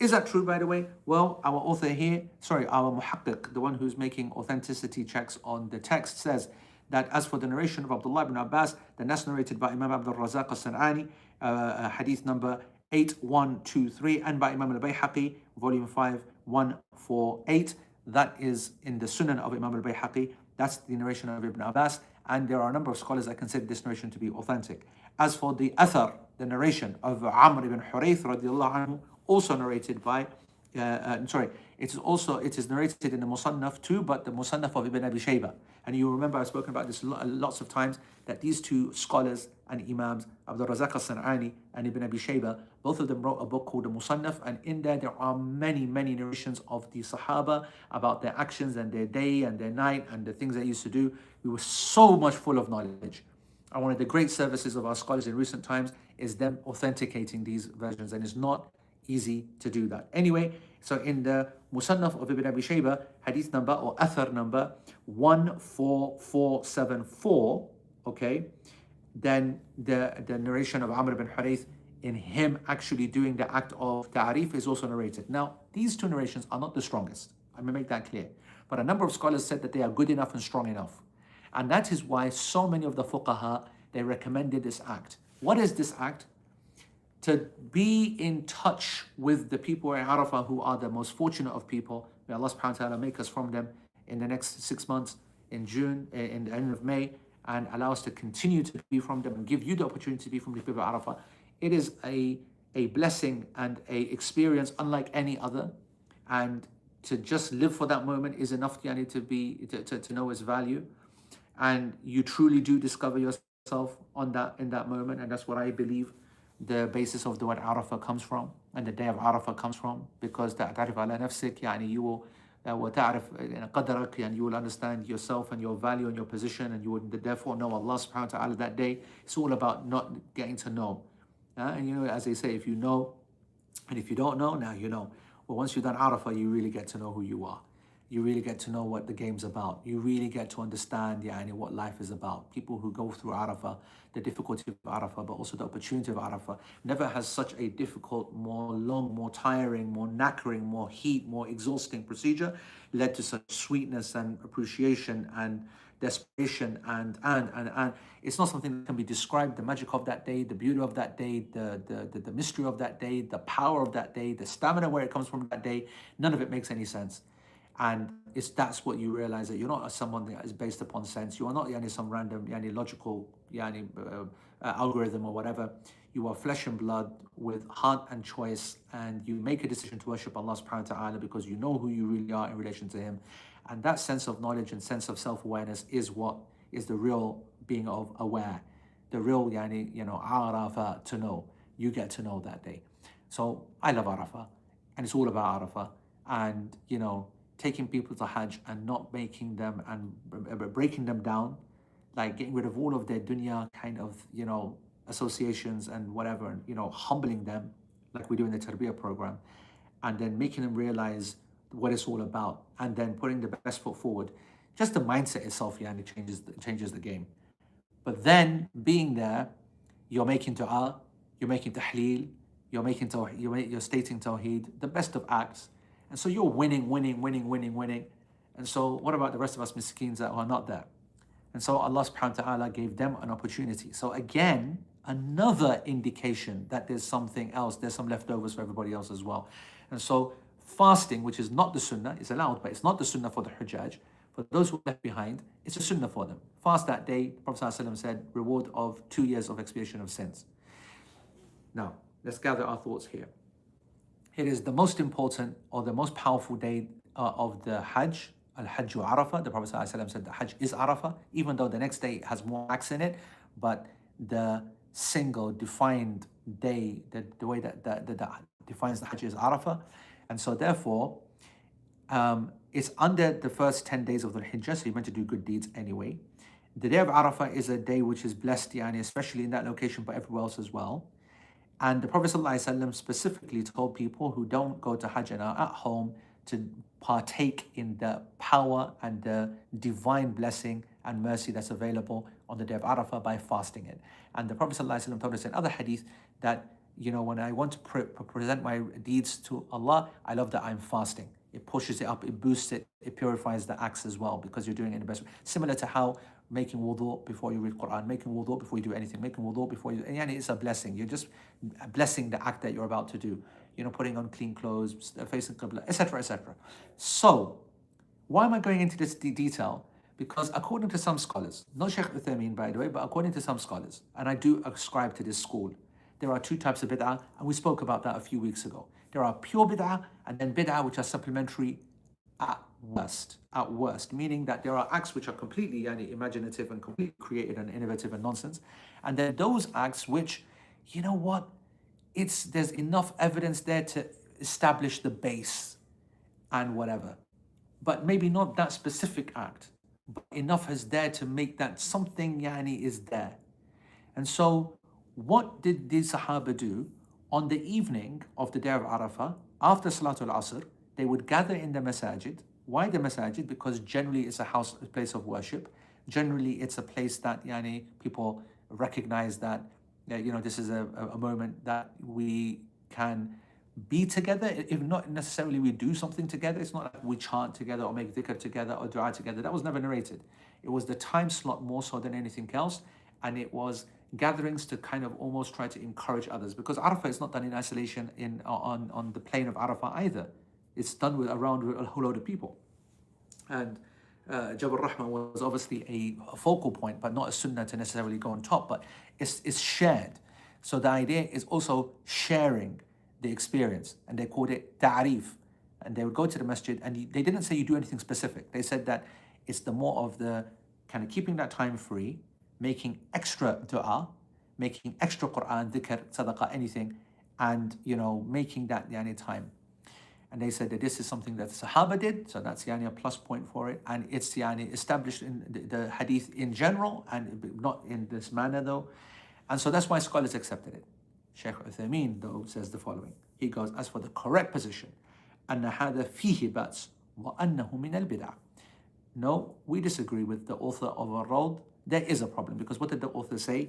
Is that true, by the way? Well, our author here, our muhaqqiq, the one who's making authenticity checks on the text, says that as for the narration of Abdullah ibn Abbas, that's narrated by Imam Abdul Razak al-San'ani, hadith number 8123, and by Imam al-Bayhaqi, volume 5, 148. That is in the Sunan of Imam al-Bayhaqi. That's the narration of Ibn Abbas, and there are a number of scholars that consider this narration to be authentic. As for the athar, the narration of Amr ibn Hurayth radiallahu anhu, also narrated by, it is narrated in the Musannaf too, but the Musannaf of Ibn Abi Shayba. And you remember I've spoken about this lots of times, that these two scholars and Imams, Abdul Razak al-San'ani and Ibn Abi Shayba, both of them wrote a book called the Musannaf, and in there are many, many narrations of the Sahaba about their actions and their day and their night and the things they used to do. We were so much full of knowledge. And one of the great services of our scholars in recent times is them authenticating these versions, and it's not easy to do that. Anyway, so in the Musannaf of Ibn Abi Shayba, hadith number or athar number 14474, okay, then the narration of Amr ibn Hurayth in him actually doing the act of ta'arif is also narrated. Now, these two narrations are not the strongest. I'm going to make that clear. But a number of scholars said that they are good enough and strong enough. And that is why so many of the fuqaha, they recommended this act. What is this act? To be in touch with the people in Arafah who are the most fortunate of people. May Allah subhanahu wa ta'ala make us from them in the next 6 months, in June, in the end of May, and allow us to continue to be from them and give you the opportunity to be from the people of Arafah. It is a blessing and a experience unlike any other. And to just live for that moment is enough to know its value. And you truly do discover yourself in that moment. And that's what I believe the basis of the word Arafah comes from, and the day of Arafah comes from, because تعرف على نفسك, you will وتعرف قدرك, and you will understand yourself and your value and your position, and you will therefore know Allah subhanahu wa ta'ala that day. It's all about not getting to know. And as they say, if you know, and if you don't know, now you know. But once you've done Arafah, you really get to know who you are. You really get to know what the game's about. You really get to understand what life is about. People who go through Arafah, the difficulty of Arafah, but also the opportunity of Arafah, never has such a difficult, more long, more tiring, more knackering, more heat, more exhausting procedure led to such sweetness and appreciation and desperation and it's not something that can be described. The magic of that day, the beauty of that day, the mystery of that day, the power of that day, the stamina where it comes from that day, none of it makes any sense. And that's what you realize, that you're not someone that is based upon sense. You are not some random logical algorithm or whatever. You are flesh and blood with heart and choice, and you make a decision to worship Allah subhanahu wa ta'ala because you know who you really are in relation to Him. And that sense of knowledge and sense of self-awareness is what is the real being of aware. The real Arafah, to know. You get to know that day. So I love Arafah, and it's all about Arafah. And taking people to Hajj and not making them and breaking them down, like getting rid of all of their dunya kind of associations and whatever, and humbling them like we do in the Tarbiyah program, and then making them realize what it's all about, and then putting the best foot forward. Just the mindset itself changes the game. But then being there, you're making dua, you're making tahleel, you're stating tawheed, the best of acts. And so you're winning. And so what about the rest of us miskeens that are not there? And so Allah subhanahu wa ta'ala gave them an opportunity. So again, another indication that there's something else, there's some leftovers for everybody else as well. And so fasting, which is not the sunnah, is allowed, but it's not the sunnah for the hujjaj. For those who are left behind, it's a sunnah for them. Fast that day, the Prophet ﷺ said, reward of 2 years of expiation of sins. Now, let's gather our thoughts here. It is the most important or the most powerful day of the Hajj, Al-Hajj Arafah. The Prophet ﷺ said the Hajj is Arafah, even though the next day has more acts in it, but the single defined day, the way that defines the Hajj is Arafah. And so therefore, it's under the first 10 days of the Hijjah, so you're meant to do good deeds anyway. The day of Arafah is a day which is blessed, yani, especially in that location, but everywhere else as well. And the Prophet ﷺ specifically told people who don't go to Hajj and are at home to partake in the power and the divine blessing and mercy that's available on the day of Arafah by fasting it. And the Prophet ﷺ told us in other hadith that, you know, when I want to present my deeds to Allah, I love that I'm fasting. It pushes it up, it boosts it, it purifies the acts as well because you're doing it in the best way. Similar to how making wudu before you read Quran, making wudu before you do anything, making wudu before you, and it's a blessing. You're just blessing the act that you're about to do. You know, putting on clean clothes, facing Qibla, etc., etc. So, why am I going into this detail? Because according to some scholars, not Shaykh Uthaymeen by the way, but according to some scholars, and I do ascribe to this school, there are two types of bid'ah, and we spoke about that a few weeks ago. There are pure bid'ah, and then bid'ah which are supplementary at worst, meaning that there are acts which are completely imaginative and completely created and innovative and nonsense, and then those acts which, you know what, there's enough evidence there to establish the base and whatever, but maybe not that specific act, but enough is there to make that something is there. And so what did the Sahaba do on the evening of the day of Arafah after Salatul Asr? They would gather in the masajid. Why the masajid? Because generally it's a place of worship. Generally it's a place that people recognize that this is a moment that we can be together. If not necessarily we do something together, it's not like we chant together or make dhikr together or dua together. That was never narrated. It was the time slot more so than anything else, and it was gatherings to kind of almost try to encourage others, because Arafah is not done in isolation on the plain of Arafah either. It's done around a whole load of people. And Jabal Rahmah was obviously a focal point, but not a sunnah to necessarily go on top, but it's shared. So the idea is also sharing the experience, and they called it ta'arif. And they would go to the masjid, and they didn't say you do anything specific. They said that it's the more of the kind of keeping that time free, making extra dua, making extra Quran, dhikr, sadaqah, anything, and making that time. And they said that this is something that the Sahaba did, so that's a plus point for it, and it's established in the hadith in general, and not in this manner though. And so that's why scholars accepted it. Shaykh Uthaymeen though says the following. He goes, as for the correct position, أن هذا فيه بأس وأنه من البدع. No, we disagree with the author of our road. There is a problem, because what did the author say?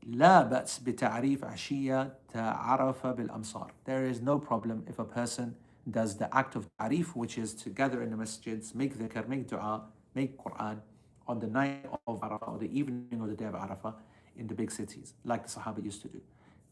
لا بأس بتعريف عشية تعرف بالأمصار. There is no problem if a person does the act of ta'rif, which is to gather in the masjids, make dhikr, make dua, make Quran on the night of Arafah or the evening of the day of Arafah in the big cities, like the Sahaba used to do.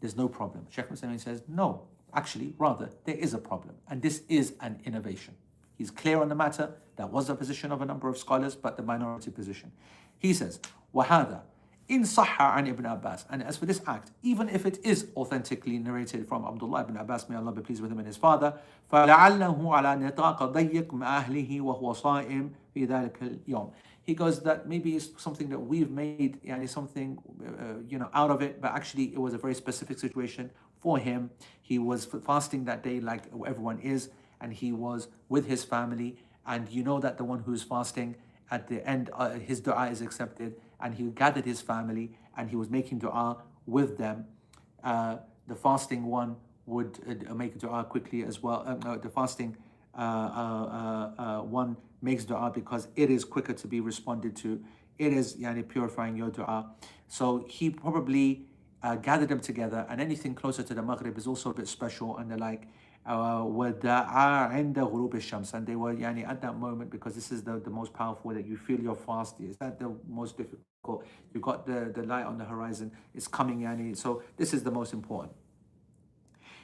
There's no problem. Shaykh Muslim says, no, actually, rather, there is a problem. And this is an innovation. He's clear on the matter. That was the position of a number of scholars, but the minority position. He says, وَهَذَا إِن صَحَّ عَنْ Ibn Abbas. And as for this act, even if it is authentically narrated from Abdullah ibn Abbas, may Allah be pleased with him and his father, فَلَعَلَّهُ عَلَى نِطَاقَ ضَيِّقْ مَا أَهْلِهِ وَهُوَ صَائِمٌ فِي ذَلِكَ الْيَوْمِ. He goes that maybe it's something that we've made something out of it, but actually it was a very specific situation for him. He was fasting that day like everyone is, and he was with his family, and that the one who's fasting at the end, his dua is accepted, and he gathered his family and he was making dua with them. The fasting one would make dua quickly as well. The fasting one makes dua because it is quicker to be responded to. It is purifying your dua. So he probably gathered them together, and anything closer to the Maghrib is also a bit special and the like. وَدَعَا عِنْدَ غُرُوبِ الشَّمْسِ. And they were at that moment, because this is the most powerful, that you feel your fast. Is that the most difficult? You got the light on the horizon. It's coming, so this is the most important.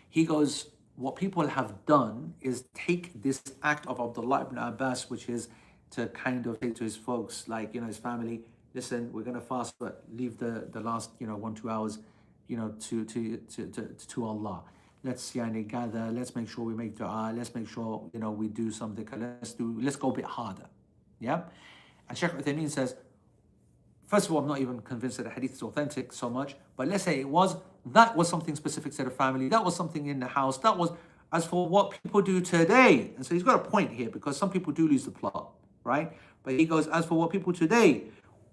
He goes, what people have done is take this act of Abdullah ibn Abbas, which is to kind of say to his folks, his family, listen, we're going to fast, but leave the last 1-2 hours to Allah. Let's gather, let's make sure we make dua, let's make sure we do something, let's go a bit harder. Yeah. And Shaykh Uthaymeen says, first of all, I'm not even convinced that the hadith is authentic so much, but let's say that was something specific to the family, that was something in the house, that was, as for what people do today. And so he's got a point here, because some people do lose the plot, right? But he goes, as for what people today,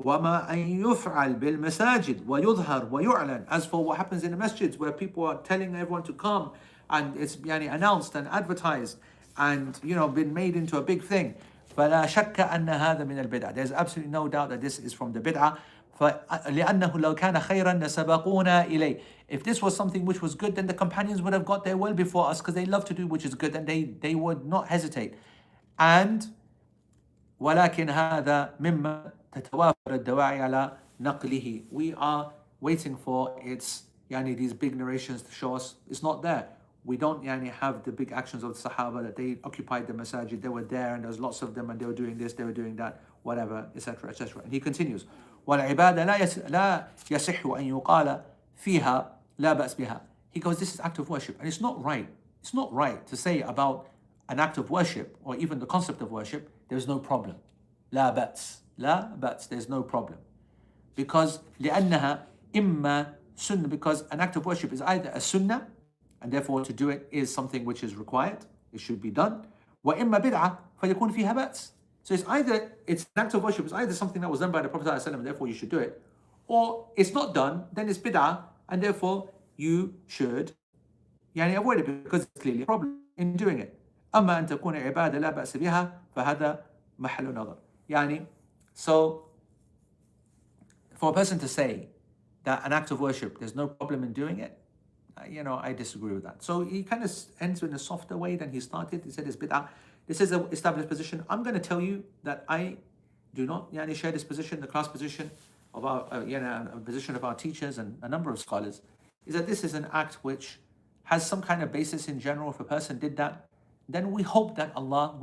وَمَا أَن يُفْعَلْ بِالْمَسَاجِدِ وَيُظْهَرْ وَيُعْلَنْ. As for what happens in the masjids, where people are telling everyone to come, and it's announced and advertised, and been made into a big thing. فَلَا شَكَّ أَنَّ هَذَا مِنَ الْبِدْعَةِ. There's absolutely no doubt that this is from the bid'ah. لأنه لو كان خيرا لسبقونا إليه. If this was something which was good, then the companions would have got there well before us, because they love to do which is good, and they would not hesitate. And ولكن هذا مما تتوافر الدواعي على نقله. We are waiting for these big narrations to show us it's not there. We don't have the big actions of the Sahaba, that they occupied the masajid, they were there, and there was lots of them, and they were doing this, they were doing that, whatever, etc., etc. And he continues, وَالْعِبَادَ لا يصح أن يقال فيها لا بأس بها. He goes, this is act of worship, and it's not right. It's not right to say about an act of worship, or even the concept of worship, there's no problem. لا بأس, there's no problem. Because لأنها إما sunnah, because an act of worship is either a sunnah, and therefore to do it is something which is required, it should be done. وإما بدعة فيكون فيها بأس. So it's an act of worship, it's either something that was done by the Prophet ﷺ, therefore you should do it, or it's not done, then it's bid'ah, and therefore you should avoid it, because it's clearly a problem in doing it. أما أن تكون عبادة لا بأس بها فهذا محل نظر. So for a person to say that an act of worship, there's no problem in doing it, I disagree with that. So he kind of ends in a softer way than he started. He said it's bid'ah. This is an established position. I'm going to tell you that I do not share this position, the class position of our position of our teachers and a number of scholars, is that this is an act which has some kind of basis in general. If a person did that, then we hope that Allah,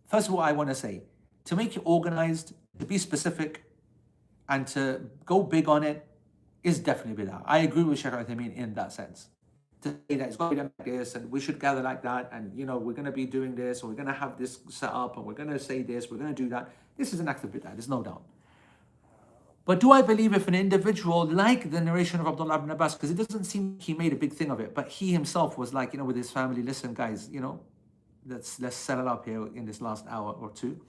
first of all, I want to say, to make it organized, to be specific, and to go big on it is definitely bid'ah. I agree with Shaykh Uthaymeen in that sense. To say that it's got to be done like this, and we should gather like that, and we're going to be doing this, or we're going to have this set up, and we're going to say this, we're going to do that. This is an act of bid'ah, there's no doubt. But do I believe if an individual, like the narration of Abdullah ibn Abbas, because it doesn't seem he made a big thing of it, but he himself was like, with his family, listen guys, let's settle up here in this last hour or two,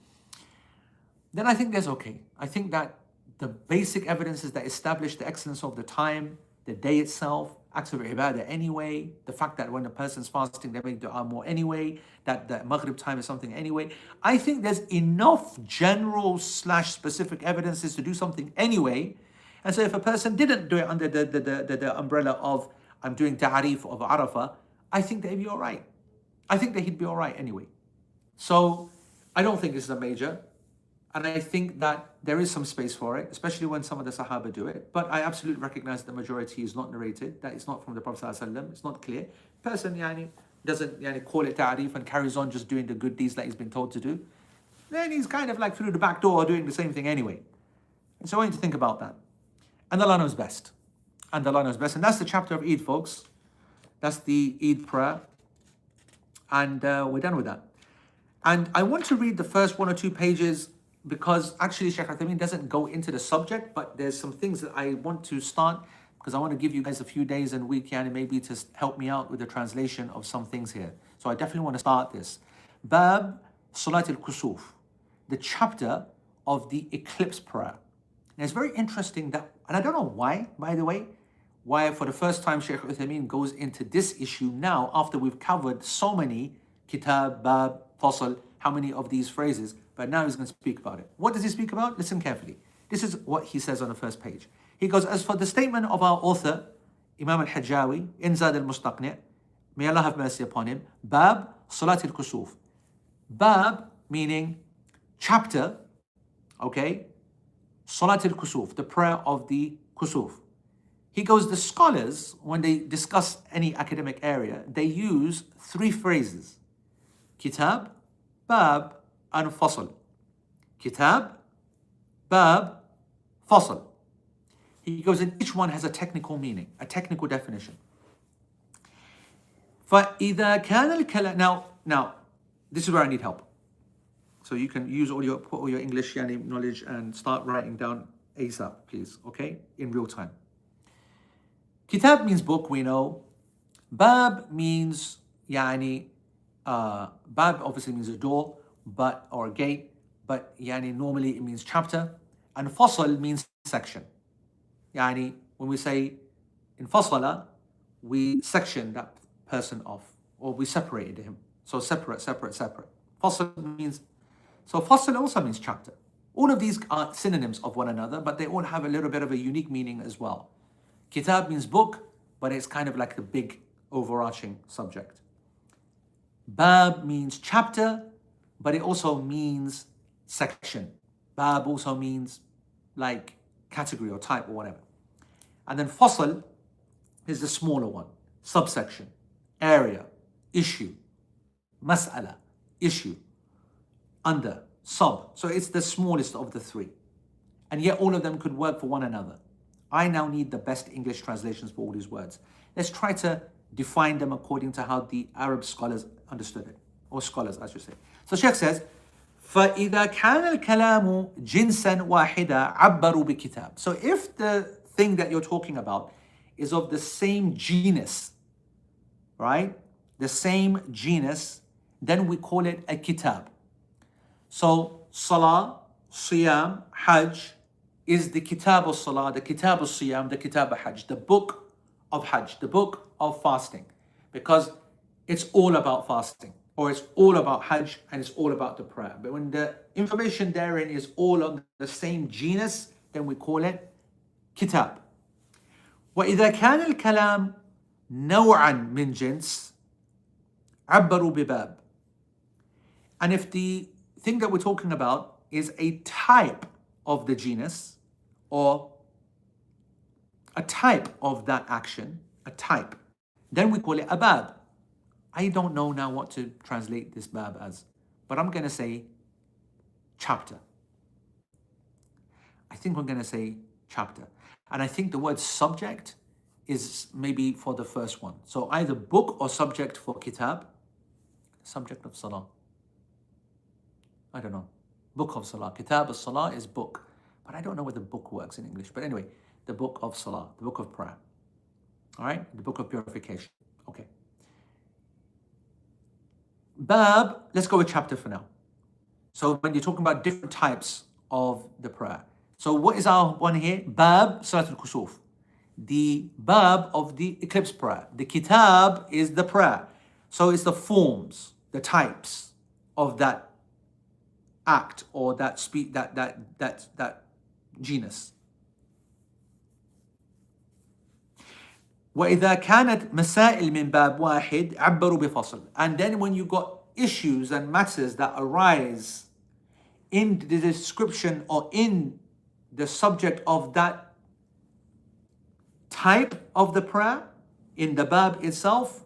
then I think there's okay. I think that the basic evidences that establish the excellence of the time, the day itself, acts of ibadah anyway, the fact that when a person's fasting, they make dua more anyway, that the Maghrib time is something anyway. I think there's enough general / specific evidences to do something anyway. And so if a person didn't do it under the umbrella of, I'm doing ta'arif of Arafah, I think they'd be all right. I think that he'd be all right anyway. So I don't think this is a major. And I think that there is some space for it, especially when some of the Sahaba do it. But I absolutely recognize the majority is not narrated, that it's not from the Prophet ﷺ, it's not clear. Person doesn't call it ta'arif and carries on just doing the good deeds that he's been told to do. Then he's kind of like through the back door doing the same thing anyway. And so I want you to think about that. And Allah knows best. And Allah knows best. And that's the chapter of Eid, folks. That's the Eid prayer. And we're done with that. And I want to read the first 1 or 2 pages, because actually Shaykh Uthaymeen doesn't go into the subject, but there's some things that I want to start, because I want to give you guys a few days and week, maybe to help me out with the translation of some things here. So I definitely want to start this. Bab Salat al-Kusuf, the chapter of the eclipse prayer. And it's very interesting that, and I don't know why, by the way, why for the first time Shaykh Uthaymeen goes into this issue now, after we've covered so many kitab, bab, fasl, how many of these phrases, but now he's going to speak about it. What does he speak about? Listen carefully. This is what he says on the first page. He goes, as for the statement of our author, Imam al-Hajjawi, in Zad al-Mustaqni', may Allah have mercy upon him, Bab Salat al-Kusuf. Bab meaning chapter, okay? Salat al-Kusuf, the prayer of the Kusuf. He goes, the scholars, when they discuss any academic area, they use three phrases: Kitab, Bab, and Fasl. Kitab, Bab, Fasl. He goes, and each one has a technical meaning, a technical definition. فَإِذَا كَانَ الْكَلَامُ Now, this is where I need help. So you can use put all your English knowledge and start writing down ASAP, please, okay? In real time. Kitab means book, we know. Bab means, Bab obviously means a door, or a gate, but normally it means chapter. And Fasl means section. When we say in Fasala, we section that person off, or we separated him. So separate. Fasl means, so Fasl also means chapter. All of these are synonyms of one another, but they all have a little bit of a unique meaning as well. Kitab means book, but it's kind of like the big overarching subject. Bab means chapter, but it also means section. Bab also means like category or type or whatever. And then Fasl is the smaller one, subsection, area, issue, mas'ala, issue, under, sub. So it's the smallest of the three. And yet all of them could work for one another. I now need the best English translations for all these words. Let's try to define them according to how the Arab scholars understood it, or scholars, I should say. So Sheikh says, فَإِذَا كَانَ الْكَلَامُ جِنْسًا وَاحِدًا عَبَّرُوا بِكِتَابٍ. So if the thing that you're talking about is of the same genus, right? The same genus, then we call it a kitab. So Salah, Siyam, Hajj is the Kitab al-Salah, the Kitab al-Siyam, the Kitab al-Hajj, the book of Hajj, the book of fasting. Because it's all about fasting, or it's all about Hajj, and it's all about the prayer. But when the information therein is all on the same genus, then we call it Kitab. وإذا كان الكلام نوعا من جنس عبروا بباب. And if the thing that we're talking about is a type of the genus, or a type of that action, a type, then we call it a bab. I don't know now what to translate this bab as, but I'm going to say chapter. I think we're going to say chapter. And I think the word subject is maybe for the first one. So either book or subject for kitab. Subject of salah. I don't know. Book of salah. Kitab al-salah is book. But I don't know whether book works in English. But anyway, the book of salah, the book of prayer. All right? The book of purification. Okay. Bab, let's go with chapter for now. So when you're talking about different types of the prayer. So what is our one here? Bab, Salat al-Kusuf. The bab of the eclipse prayer. The kitab is the prayer. So it's the forms, the types of that act or that genus. وَإِذَا كَانَتْ مَسَائِلْ مِنْ بَابٍ وَاحِدٍ عَبَّرُوا بِفَصْلٍ. And then when you got issues and matters that arise in the description or in the subject of that type of the prayer, in the bab itself,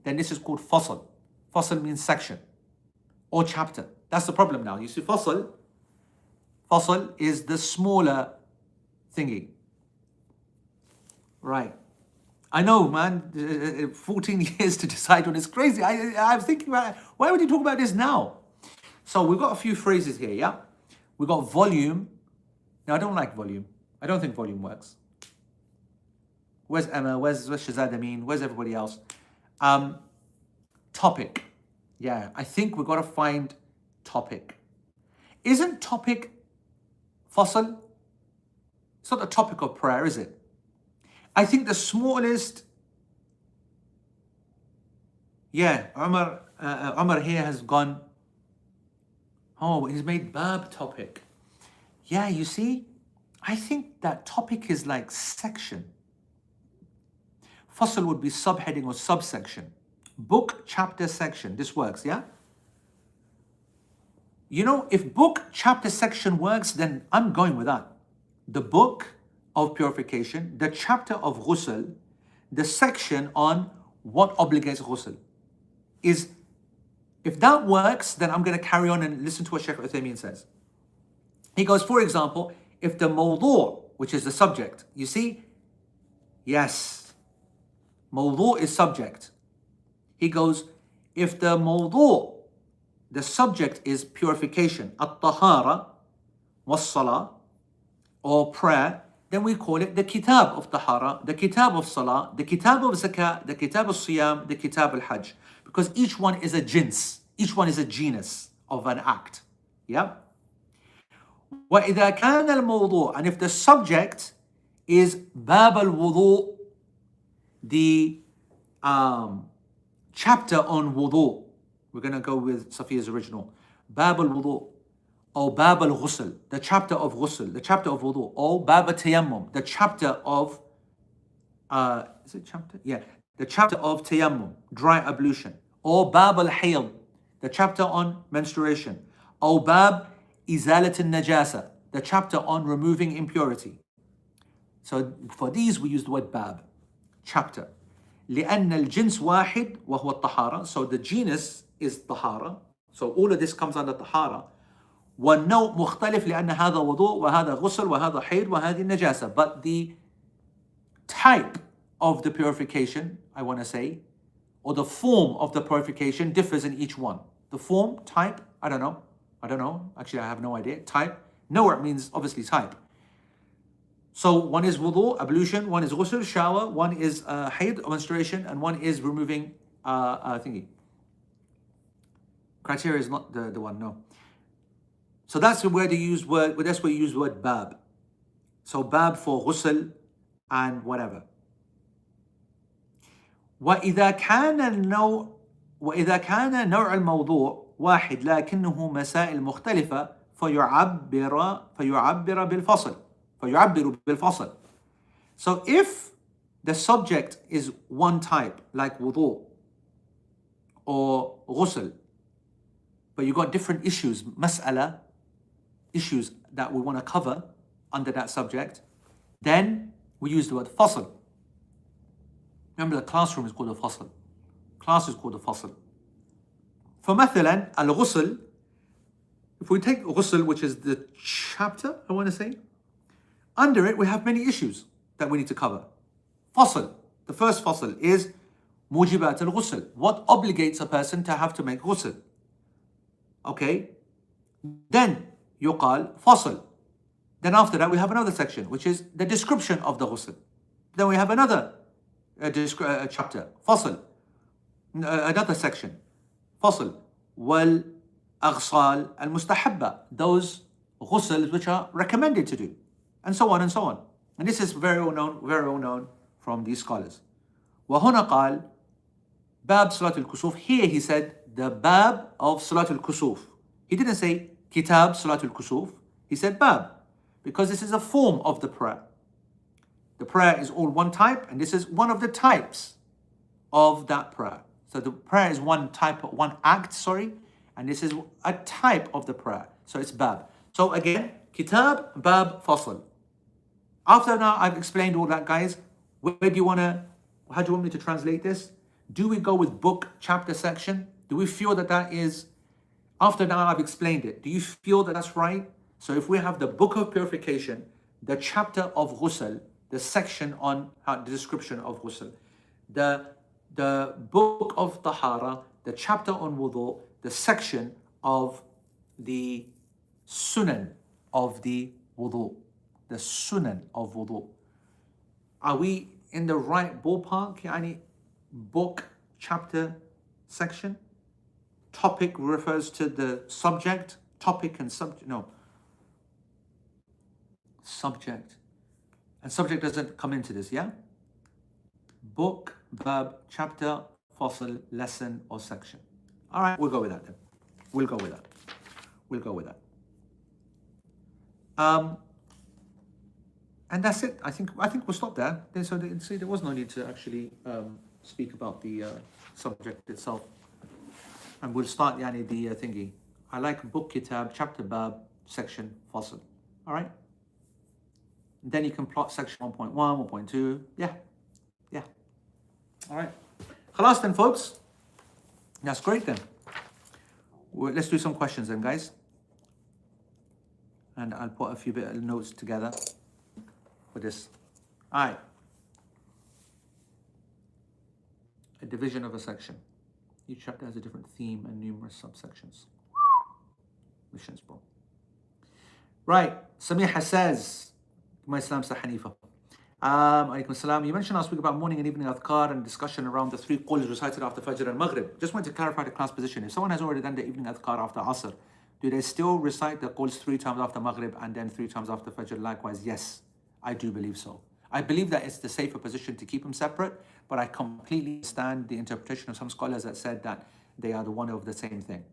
then this is called fasl. Fasl means section or chapter. That's the problem now. You see, fasl is the smaller thingy. Right. I know, man, 14 years to decide on is crazy. I was thinking about, why would you talk about this now? So we've got a few phrases here, yeah? We've got volume. Now, I don't like volume. I don't think volume works. Where's Emma? Where's Shazad Amin? Where's everybody else? Topic. Yeah, I think we've got to find topic. Isn't topic fasl? It's not the topic of prayer, is it? I think the smallest, Umar here has gone, oh, he's made bab topic. Yeah, you see, I think that topic is like section. Fasl would be subheading or subsection book, chapter, section. This works, yeah? You know, if book, chapter, section works, then I'm going with that. The book of purification, the chapter of ghusl, the section on what obligates ghusl. Is, if that works, then I'm going to carry on and listen to what Shaykh Uthaymeen says. He goes, for example, if the mawdu', which is the subject, you see, yes, mawdu' is subject. He goes, if the mawdu', the subject is purification, at-tahara was-salah, or prayer, then we call it the kitab of tahara, the kitab of salah, the kitab of zakah, the kitab of siyam, the kitab al-hajj. Because each one is a jins, each one is a genus of an act. Yeah? وَإِذَا كَانَ الْمَوْضُوعُ, and if the subject is باب الوضوء, the chapter on wudu, we're going to go with Safiya's original, باب الوضوء, or باب الغسل, the chapter of ghusl, the chapter of wudu, or باب التيمم, the chapter of, is it chapter? Yeah, the chapter of tayammum, dry ablution, or باب الحيض, the chapter on menstruation, or باب إزالة النجاسة, the chapter on removing impurity. So for these we use the word bab, chapter. لأن الجنس واحد وهو الطهارة. So the genus is طهارة. So all of this comes under طهارة. والنوع مختلف لأن هذا وضوء وهذا غسل وهذا حيض وهذه النجاسة. But the type of the purification, I want to say, or the form of the purification differs in each one. The form, type, I don't know. Actually, I have no idea. Type. No, it means obviously type. So one is wudu, ablution, one is ghusl, shower, one is hayd, menstruation, and one is removing thingy. Criteria is not the one, no. So that's where they use word, that's where you use the word bab. So bab for ghusl and whatever. وإذا كان نوع الموضوع واحد لكنه مسائل مختلفة فيعبر بالفصل. So if the subject is one type, like wudu or ghusl, but you got different issues, mas'ala, issues that we want to cover under that subject, then we use the word fasl. Remember, the classroom is called a fasl. Class is called a fasl. فمثلا الغسل, if we take ghusl, which is the chapter, I want to say, under it we have many issues that we need to cover. Fasl, the first fasl is mujibat al-ghusl. What obligates a person to have to make ghusl? Okay, then yuqal fasl. Then after that we have another section, which is the description of the ghusl. Then we have another chapter, fasl, another section, fasl, wal aghsal al mustahabba, those ghusls which are recommended to do, and so on and so on. And this is very well known from these scholars. وهنا قال باب صلاة الكسوف. Here he said the bab of صلاة الكسوف. He didn't say kitab صلاة الكسوف. He said bab, because this is a form of the prayer. The prayer is all one type, and this is one of the types of that prayer. So the prayer is one type, one act, and this is a type of the prayer. So it's bab. So again, kitab, bab, fasl. After now I've explained all that, guys, how do you want me to translate this? Do we go with book, chapter, section? Do we feel that is, after now I've explained it, do you feel that that's right? So if we have the book of purification, the chapter of ghusl, the section on the description of ghusl, the book of tahara, the chapter on wudu, the section of the sunan of the wudu, the sunan of wudu. Are we in the right ballpark? Yani book, chapter, section? Topic refers to the subject, topic and subject, no. Subject. And subject doesn't come into this, yeah? Book, bab, chapter, fasl, lesson, or section. All right, we'll go with that then. We'll go with that. And that's it. I think we'll stop there. So see, there was no need to actually speak about the subject itself. And we'll start the thingy. I like book, kitab, chapter, bab, section, fasl. All right? And then you can plot section 1.1, 1.2. Yeah. All right. Khalas then, folks. That's great then. Let's do some questions then, guys. And I'll put a few bit of notes together for this. All right. A division of a section. Each chapter has a different theme and numerous subsections. Missions, bro. Right. Samiha says, my Islam Sir Hanifa. Alaykum salam. You mentioned last week about morning and evening adhkar and discussion around the 3 quls recited after Fajr and Maghrib. Just want to clarify the class position. If someone has already done the evening adhkar after Asr, do they still recite the quls 3 times after Maghrib and then 3 times after Fajr? Likewise, yes, I do believe so. I believe that it's the safer position to keep them separate, but I completely understand the interpretation of some scholars that said that they are the one of the same thing.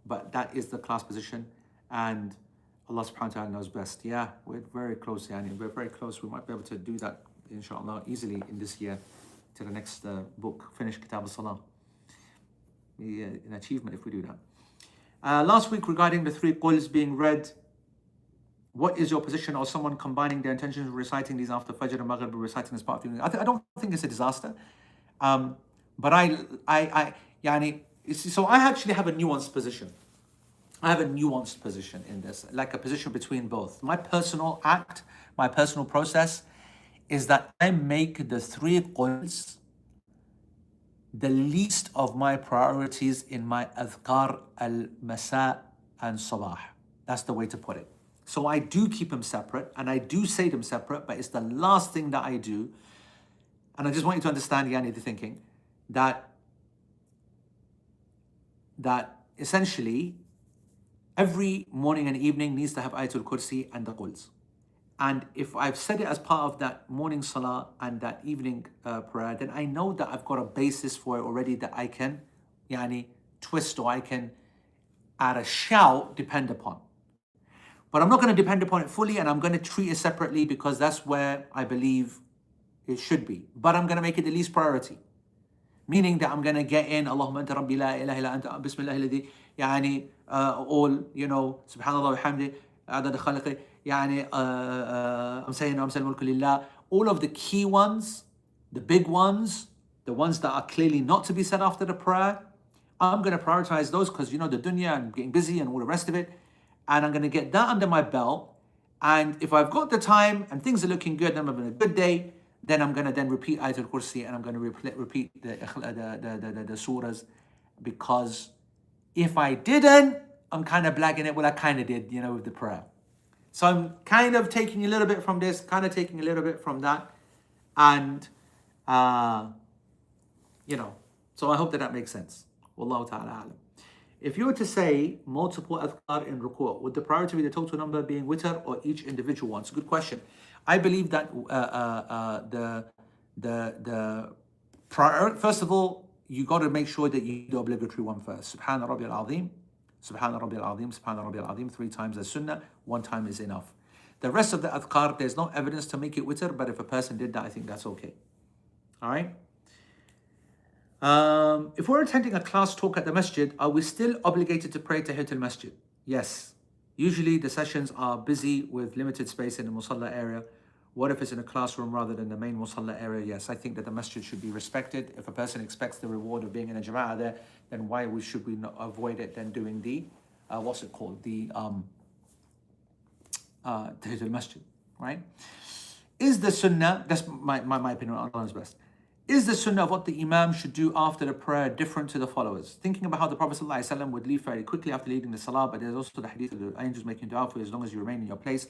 But that is the class position, and Allah subhanahu wa ta'ala knows best. Yeah, we're very close, Yani. We're very close. We might be able to do that, inshallah, easily in this year to the next book, finish Kitab al-Salah. Be an achievement if we do that. Last week regarding the 3 quls being read, what is your position, or someone combining their intentions of reciting these after Fajr and Maghrib, reciting as part of the I don't think it's a disaster. But yani, so I actually have a nuanced position. I have a nuanced position in this, like a position between both. My personal act, my personal process is that I make the 3 quls the least of my priorities in my adhkar al-masa and sabah. That's the way to put it. So I do keep them separate and I do say them separate, but it's the last thing that I do. And I just want you to understand, Yani, the thinking that essentially every morning and evening needs to have Ayatul Kursi and the quls. And if I've said it as part of that morning salah and that evening prayer, then I know that I've got a basis for it already that I can twist, or I can at a shout depend upon. But I'm not going to depend upon it fully, and I'm going to treat it separately because that's where I believe it should be. But I'm going to make it the least priority. Meaning that I'm going to get in Allahumma anta rabbi la ilaha illa anta bismillah alladhi all, subhanallah wa hamdi adad khalqi, I'm saying mulku lillah. All of the key ones, the big ones, the ones that are clearly not to be said after the prayer, I'm going to prioritize those because the dunya and getting busy and all the rest of it. And I'm going to get that under my belt. And if I've got the time and things are looking good, and I'm having a good day, then I'm going to then repeat Ayatul Kursi, and I'm going to repeat the surahs. Because if I didn't, I'm kind of blagging it. Well, I kind of did, with the prayer. So I'm kind of taking a little bit from this, kind of taking a little bit from that. And, so I hope that makes sense. Wallahu ta'ala alam. If you were to say multiple adhkar in ruku', would the priority be the total number being witr or each individual one? It's a good question. I believe that the prior, first of all, you got to make sure that you do the obligatory one first. Subhana Rabbi al-Azim, Subhana Rabbi al-Azim, Subhana Rabbi al-Azim, 3 times as sunnah, 1 time is enough. The rest of the adhkar, there's no evidence to make it witr, but if a person did that, I think that's okay. All right? If we're attending a class talk at the masjid, are we still obligated to pray Tahiyatul Masjid? Yes. Usually the sessions are busy with limited space in the musalla area. What if it's in a classroom rather than the main musalla area? Yes, I think that the masjid should be respected. If a person expects the reward of being in a jama'ah there, then why should we not avoid it than doing the, the Tahiyatul Masjid, right? Is the sunnah, that's my opinion, Allah's best. Is the sunnah of what the imam should do after the prayer different to the followers? Thinking about how the Prophet ﷺ would leave very quickly after leading the salah, but there's also the hadith of the angels making dua for you as long as you remain in your place.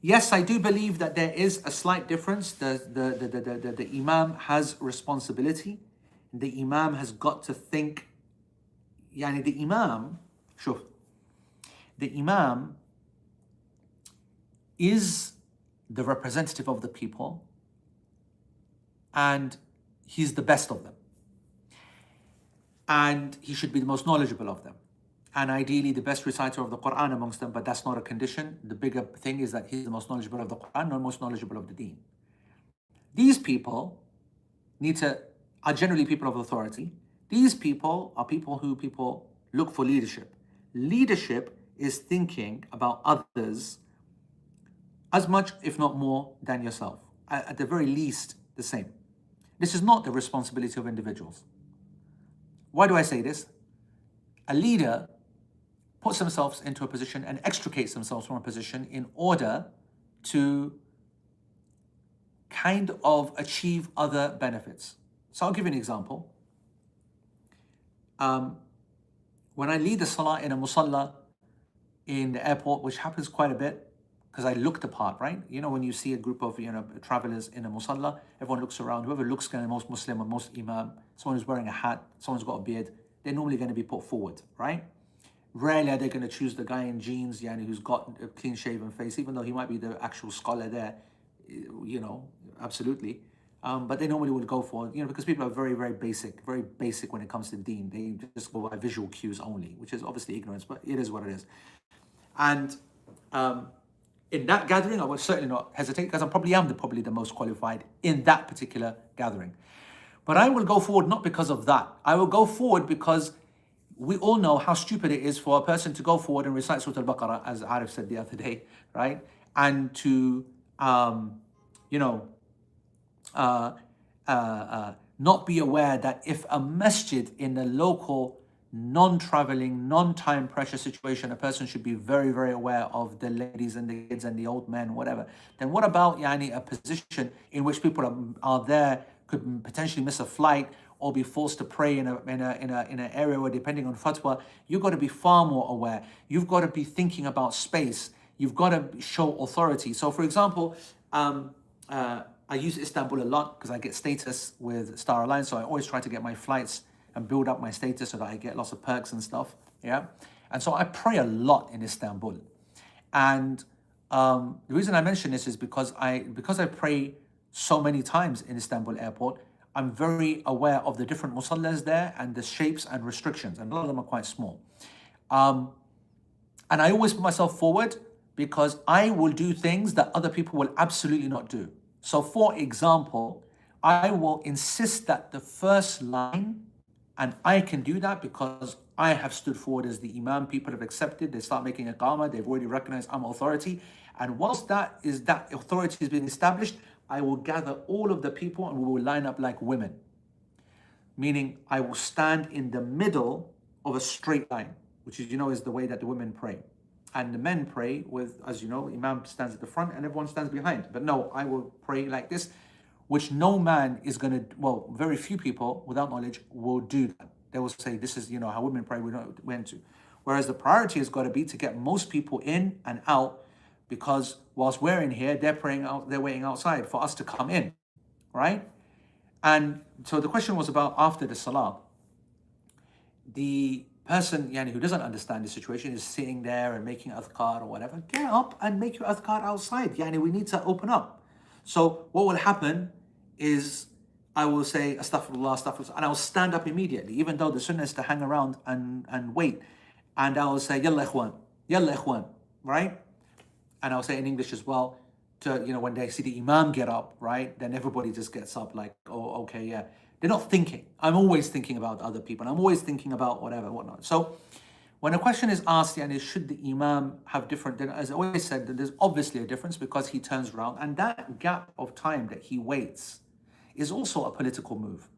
Yes, I do believe that there is a slight difference. The imam has responsibility. The imam has got to think. The imam is the representative of the people, and he's the best of them. And he should be the most knowledgeable of them. And ideally the best reciter of the Quran amongst them, but that's not a condition. The bigger thing is that he's the most knowledgeable of the Quran, not most knowledgeable of the deen. These people are generally people of authority. These people are people who people look for leadership. Leadership is thinking about others as much, if not more, than yourself. At the very least, the same. This is not the responsibility of individuals. Why do I say this? A leader puts themselves into a position and extricates themselves from a position in order to kind of achieve other benefits. So I'll give you an example. When I lead the salah in a musalla in the airport, which happens quite a bit, because I look the part, right? You know, when you see a group of, travelers in a musalla, everyone looks around. Whoever looks kind of most Muslim or most imam, someone who's wearing a hat, someone's got a beard, they're normally going to be put forward, right? Rarely are they going to choose the guy in jeans, who's got a clean-shaven face, even though he might be the actual scholar there, absolutely. But they normally would go for, because people are very, very basic when it comes to deen. They just go by visual cues only, which is obviously ignorance, but it is what it is. And in that gathering, I would certainly not hesitate, because I probably am probably the most qualified in that particular gathering. But I will go forward not because of that. I will go forward because we all know how stupid it is for a person to go forward and recite Surah Al-Baqarah, as Arif said the other day, right? And to, not be aware that if a masjid in a local, non-traveling, non-time pressure situation, a person should be very, very aware of the ladies and the kids and the old men, whatever. Then what about a position in which people are there, could potentially miss a flight or be forced to pray in an area where, depending on fatwa, you've got to be far more aware. You've got to be thinking about space. You've got to show authority. So, for example, I use Istanbul a lot because I get status with Star Alliance, so I always try to get my flights and build up my status so that I get lots of perks and stuff, yeah? And so I pray a lot in Istanbul. And the reason I mention this is because I pray so many times in Istanbul airport, I'm very aware of the different musallas there and the shapes and restrictions, and a lot of them are quite small. And I always put myself forward because I will do things that other people will absolutely not do. So for example, I will insist that the first line, and I can do that because I have stood forward as the imam, people have accepted, they start making iqamah, they've already recognized I'm authority. And whilst that authority is being established, I will gather all of the people and we will line up like women. Meaning I will stand in the middle of a straight line, which is, is the way that the women pray. And the men pray with, as you know, imam stands at the front and everyone stands behind. But no, I will pray like this, which no man is going to, very few people without knowledge will do that. They will say, this is, how women pray, we don't went to. Whereas the priority has got to be to get most people in and out, because whilst we're in here, they're praying out, they're waiting outside for us to come in, right? And so the question was about after the salah, the person who doesn't understand the situation is sitting there and making adhkar or whatever. Get up and make your adhkar outside. We need to open up. So what will happen is I will say astaghfirullah, astaghfirullah, and I will stand up immediately, even though the sunnah is to hang around and wait. And I will say yalla ikhwan, right? And I'll say in English as well, to, when they see the imam get up, right? Then everybody just gets up like, oh, okay, yeah. They're not thinking. I'm always thinking about other people. I'm always thinking about whatnot. So when a question is asked, should the imam have different, then as I always said, there's obviously a difference because he turns around, and that gap of time that he waits is also a political move,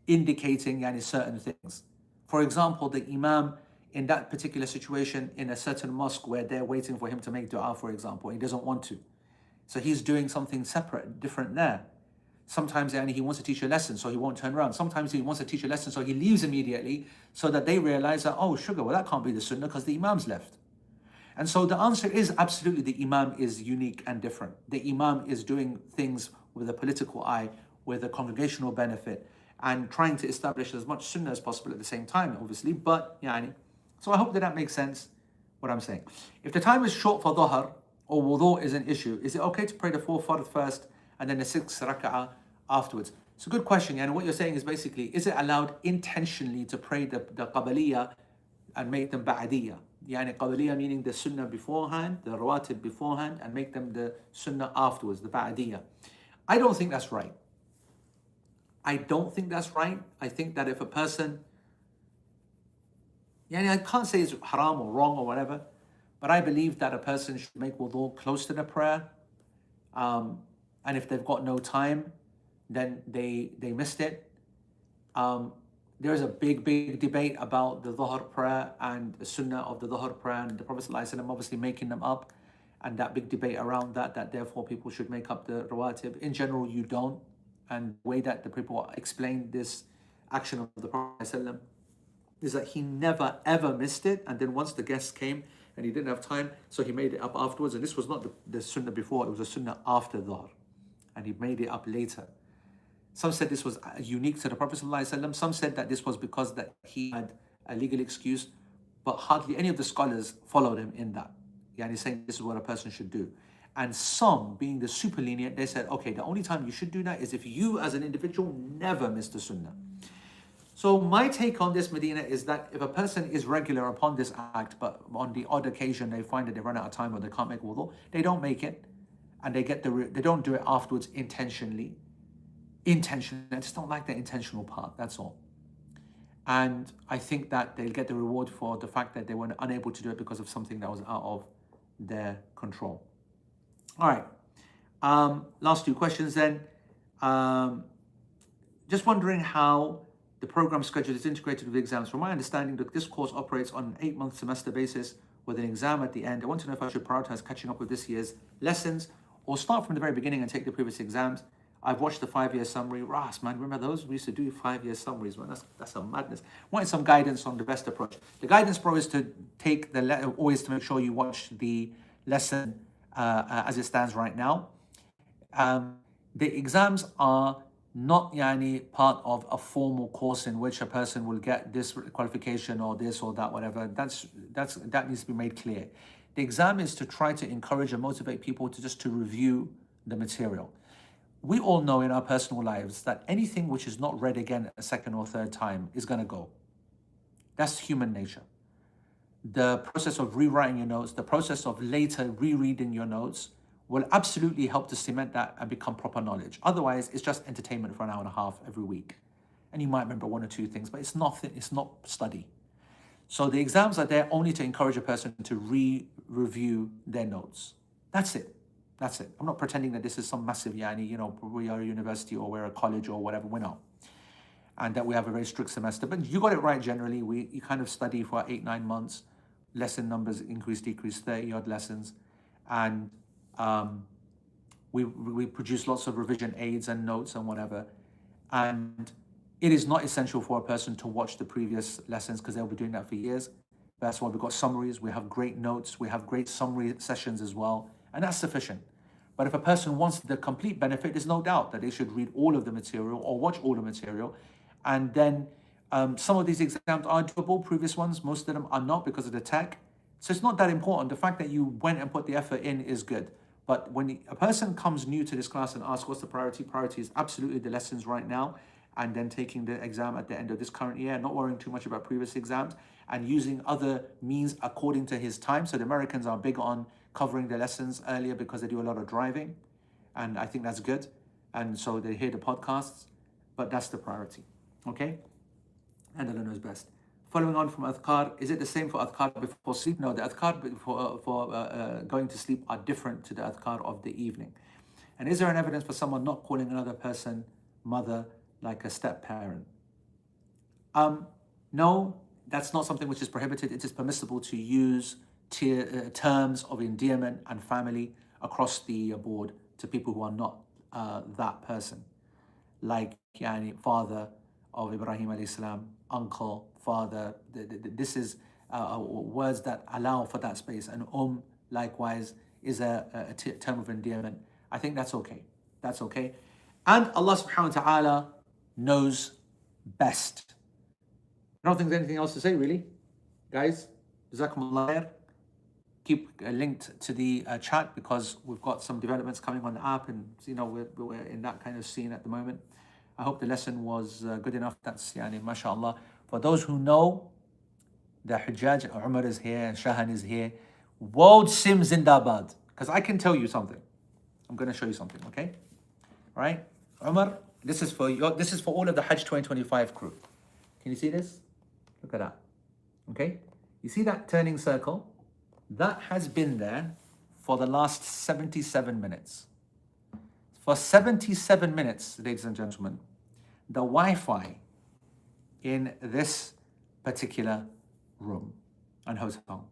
indicating certain things. For example, the imam in that particular situation in a certain mosque where they're waiting for him to make dua, for example, he doesn't want to. So he's doing something separate, different there. Sometimes he wants to teach a lesson, so he won't turn around. Sometimes he wants to teach a lesson, so he leaves immediately, so that they realize that, oh, sugar, well, that can't be the sunnah because the imam's left. And so the answer is absolutely the imam is unique and different. The imam is doing things with a political eye, with a congregational benefit, and trying to establish as much sunnah as possible at the same time, obviously. But, so I hope that makes sense, what I'm saying. If the time is short for dhuhr, or wudu is an issue, is it okay to pray the 4 fard first and then the 6 rak'ah afterwards? It's a good question, and what you're saying is basically, is it allowed intentionally to pray the qabaliyah and make them ba'adiyah? Qabaliyah meaning the sunnah beforehand, the rawatib beforehand, and make them the sunnah afterwards, the ba'adiyah. I don't think that's right. I don't think that's right. I think that if a person, I can't say it's haram or wrong or whatever, but I believe that a person should make wudu close to the prayer. And if they've got no time, then they missed it. There's a big debate about the Dhuhr prayer and the Sunnah of the Dhuhr prayer, and the Prophet ﷺ obviously making them up, and that big debate around that therefore people should make up the rawatib. In general, you don't. And the way that the people explained this action of the Prophet ﷺ is that he never ever missed it, and then once the guests came and he didn't have time, so he made it up afterwards. And this was not the Sunnah before, it was a Sunnah after Dhuhr, and he made it up later. Some said this was unique to the Prophet ﷺ. Some said that this was because that he had a legal excuse, but hardly any of the scholars followed him in that. He's saying this is what a person should do. And some, being the super lenient, they said, okay, the only time you should do that is if you as an individual never miss the Sunnah. So my take on this, Medina, is that if a person is regular upon this act, but on the odd occasion they find that they run out of time or they can't make wudu, they don't make it, and they don't do it afterwards intentionally. I just don't like the intentional part, that's all. And I think that they'll get the reward for the fact that they were unable to do it because of something that was out of their control. All right, last two questions then. Just wondering how the program schedule is integrated with the exams. From my understanding, this course operates on an 8-month semester basis with an exam at the end. I want to know if I should prioritize catching up with this year's lessons or start from the very beginning and take the previous exams. I've watched the 5-year summary. Ras, man, remember those? We used to do 5-year summaries, man. That's a madness. Wanted some guidance on the best approach. The guidance, bro, is to take always to make sure you watch the lesson as it stands right now. The exams are not part of a formal course in which a person will get this qualification or this or that, whatever. That needs to be made clear. The exam is to try to encourage and motivate people to review the material. We all know in our personal lives that anything which is not read again a second or third time is going to go. That's human nature. The process of rewriting your notes, the process of later rereading your notes will absolutely help to cement that and become proper knowledge. Otherwise, it's just entertainment for an hour and a half every week. And you might remember one or two things, but it's not study. So the exams are there only to encourage a person to review their notes. That's it. I'm not pretending that this is some massive, we are a university or we're a college or whatever, we're not. And that we have a very strict semester. But you got it right generally. You kind of study for 8-9 months. Lesson numbers increase, decrease, 30 odd lessons. And we produce lots of revision aids and notes and whatever. And it is not essential for a person to watch the previous lessons because they'll be doing that for years. That's why we've got summaries, we have great notes, we have great summary sessions as well. And that's sufficient. But if a person wants the complete benefit, there's no doubt that they should read all of the material or watch all the material. And then some of these exams are doable, previous ones, most of them are not because of the tech. So it's not that important. The fact that you went and put the effort in is good. But when a person comes new to this class and asks what's the priority, priority is absolutely the lessons right now, and then taking the exam at the end of this current year, not worrying too much about previous exams, and using other means according to his time. So the Americans are big on covering the lessons earlier because they do a lot of driving, and I think that's good. And so they hear the podcasts, but that's the priority, okay? And Allah knows best. Following on from adhkar, is it the same for adhkar before sleep? No, the adhkar for going to sleep are different to the adhkar of the evening. And is there an evidence for someone not calling another person mother like a step-parent? No, that's not something which is prohibited. It is permissible to use terms of endearment and family across the board to people who are not that person. Like father of Ibrahim alayhi salam, uncle, father. This is words that allow for that space. And likewise is a term of endearment. I think that's okay. That's okay. And Allah subhanahu wa ta'ala knows best. I don't think there's anything else to say really. Guys, Jazakumullah khair. Keep linked to the chat because we've got some developments coming on the app, and we're in that kind of scene at the moment. I hope the lesson was good enough. That's mashallah. For those who know, the Hujjaj, Umar is here and Shahan is here. World Sim Zindabad. Because I can tell you something. I'm going to show you something, okay? All right? Umar, This is for all of the Hajj 2025 crew. Can you see this? Look at that. Okay? You see that turning circle? That has been there for the last 77 minutes. For 77 minutes, ladies and gentlemen, the Wi-Fi in this particular room and hotel,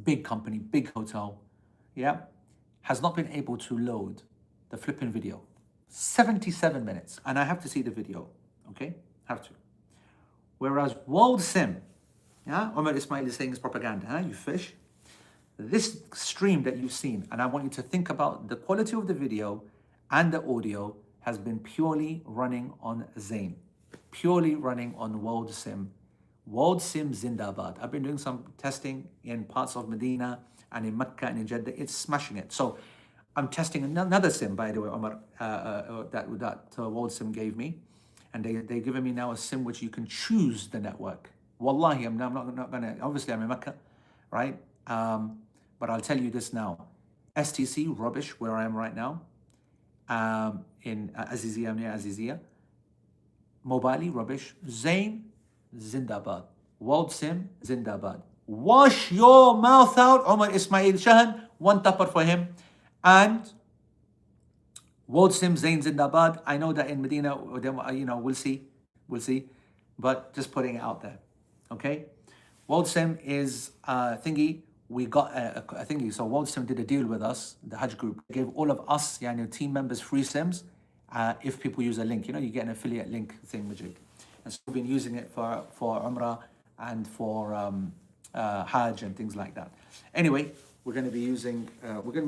big company, big hotel, yeah, has not been able to load the flipping video. 77 minutes, and I have to see the video, okay? Have to. Whereas World Sim, yeah, Omar Ismail is saying it's propaganda, huh? You fish. This stream that you've seen, and I want you to think about the quality of the video and the audio, has been purely running on Zain, purely running on World Sim. World Sim Zindabad. I've been doing some testing in parts of Medina and in Mecca and in Jeddah. It's smashing it. So I'm testing another SIM, by the way, Omar, that World Sim gave me. And they've given me now a SIM which you can choose the network. Wallahi, I'm not going to, obviously I'm in Mecca, right? But I'll tell you this now. STC, rubbish, where I am right now. In Azizia, near Azizia. Mobile, rubbish. Zain, Zindabad. World Sim, Zindabad. Wash your mouth out, Omar Ismail Shahan. One tapper for him. And World Sim, Zain, Zindabad. I know that in Medina, we'll see. But just putting it out there. Okay? World Sim is thingy. We got a thingy. So World Sim did a deal with us, the Hajj group. They gave all of us, team members, free Sims if people use a link. You get an affiliate link thing, Majid. And so we've been using it for Umrah and for Hajj and things like that. Anyway, we're going to be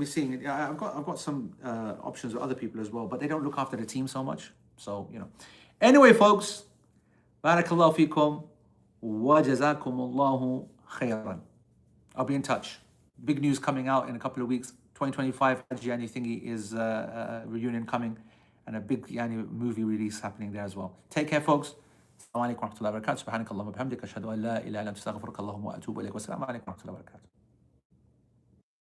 seeing it. I've got some options with other people as well, but they don't look after the team so much. So, Anyway, folks, barakallahu fikum wa jazakumullahu khairan. I'll be in touch. Big news coming out in a couple of weeks. 2025 Hajj thingy is reunion coming, and a big movie release happening there as well. Take care, folks. Assalamu alaikum wa rahmatullahi wa barakatuh. Subhanakallahumma wa bihamdika ashhadu an la ilaha illa anta astaghfiruka wa atubu ilaik. Wassalamu alaikum wa rahmatullahi wa barakatuh.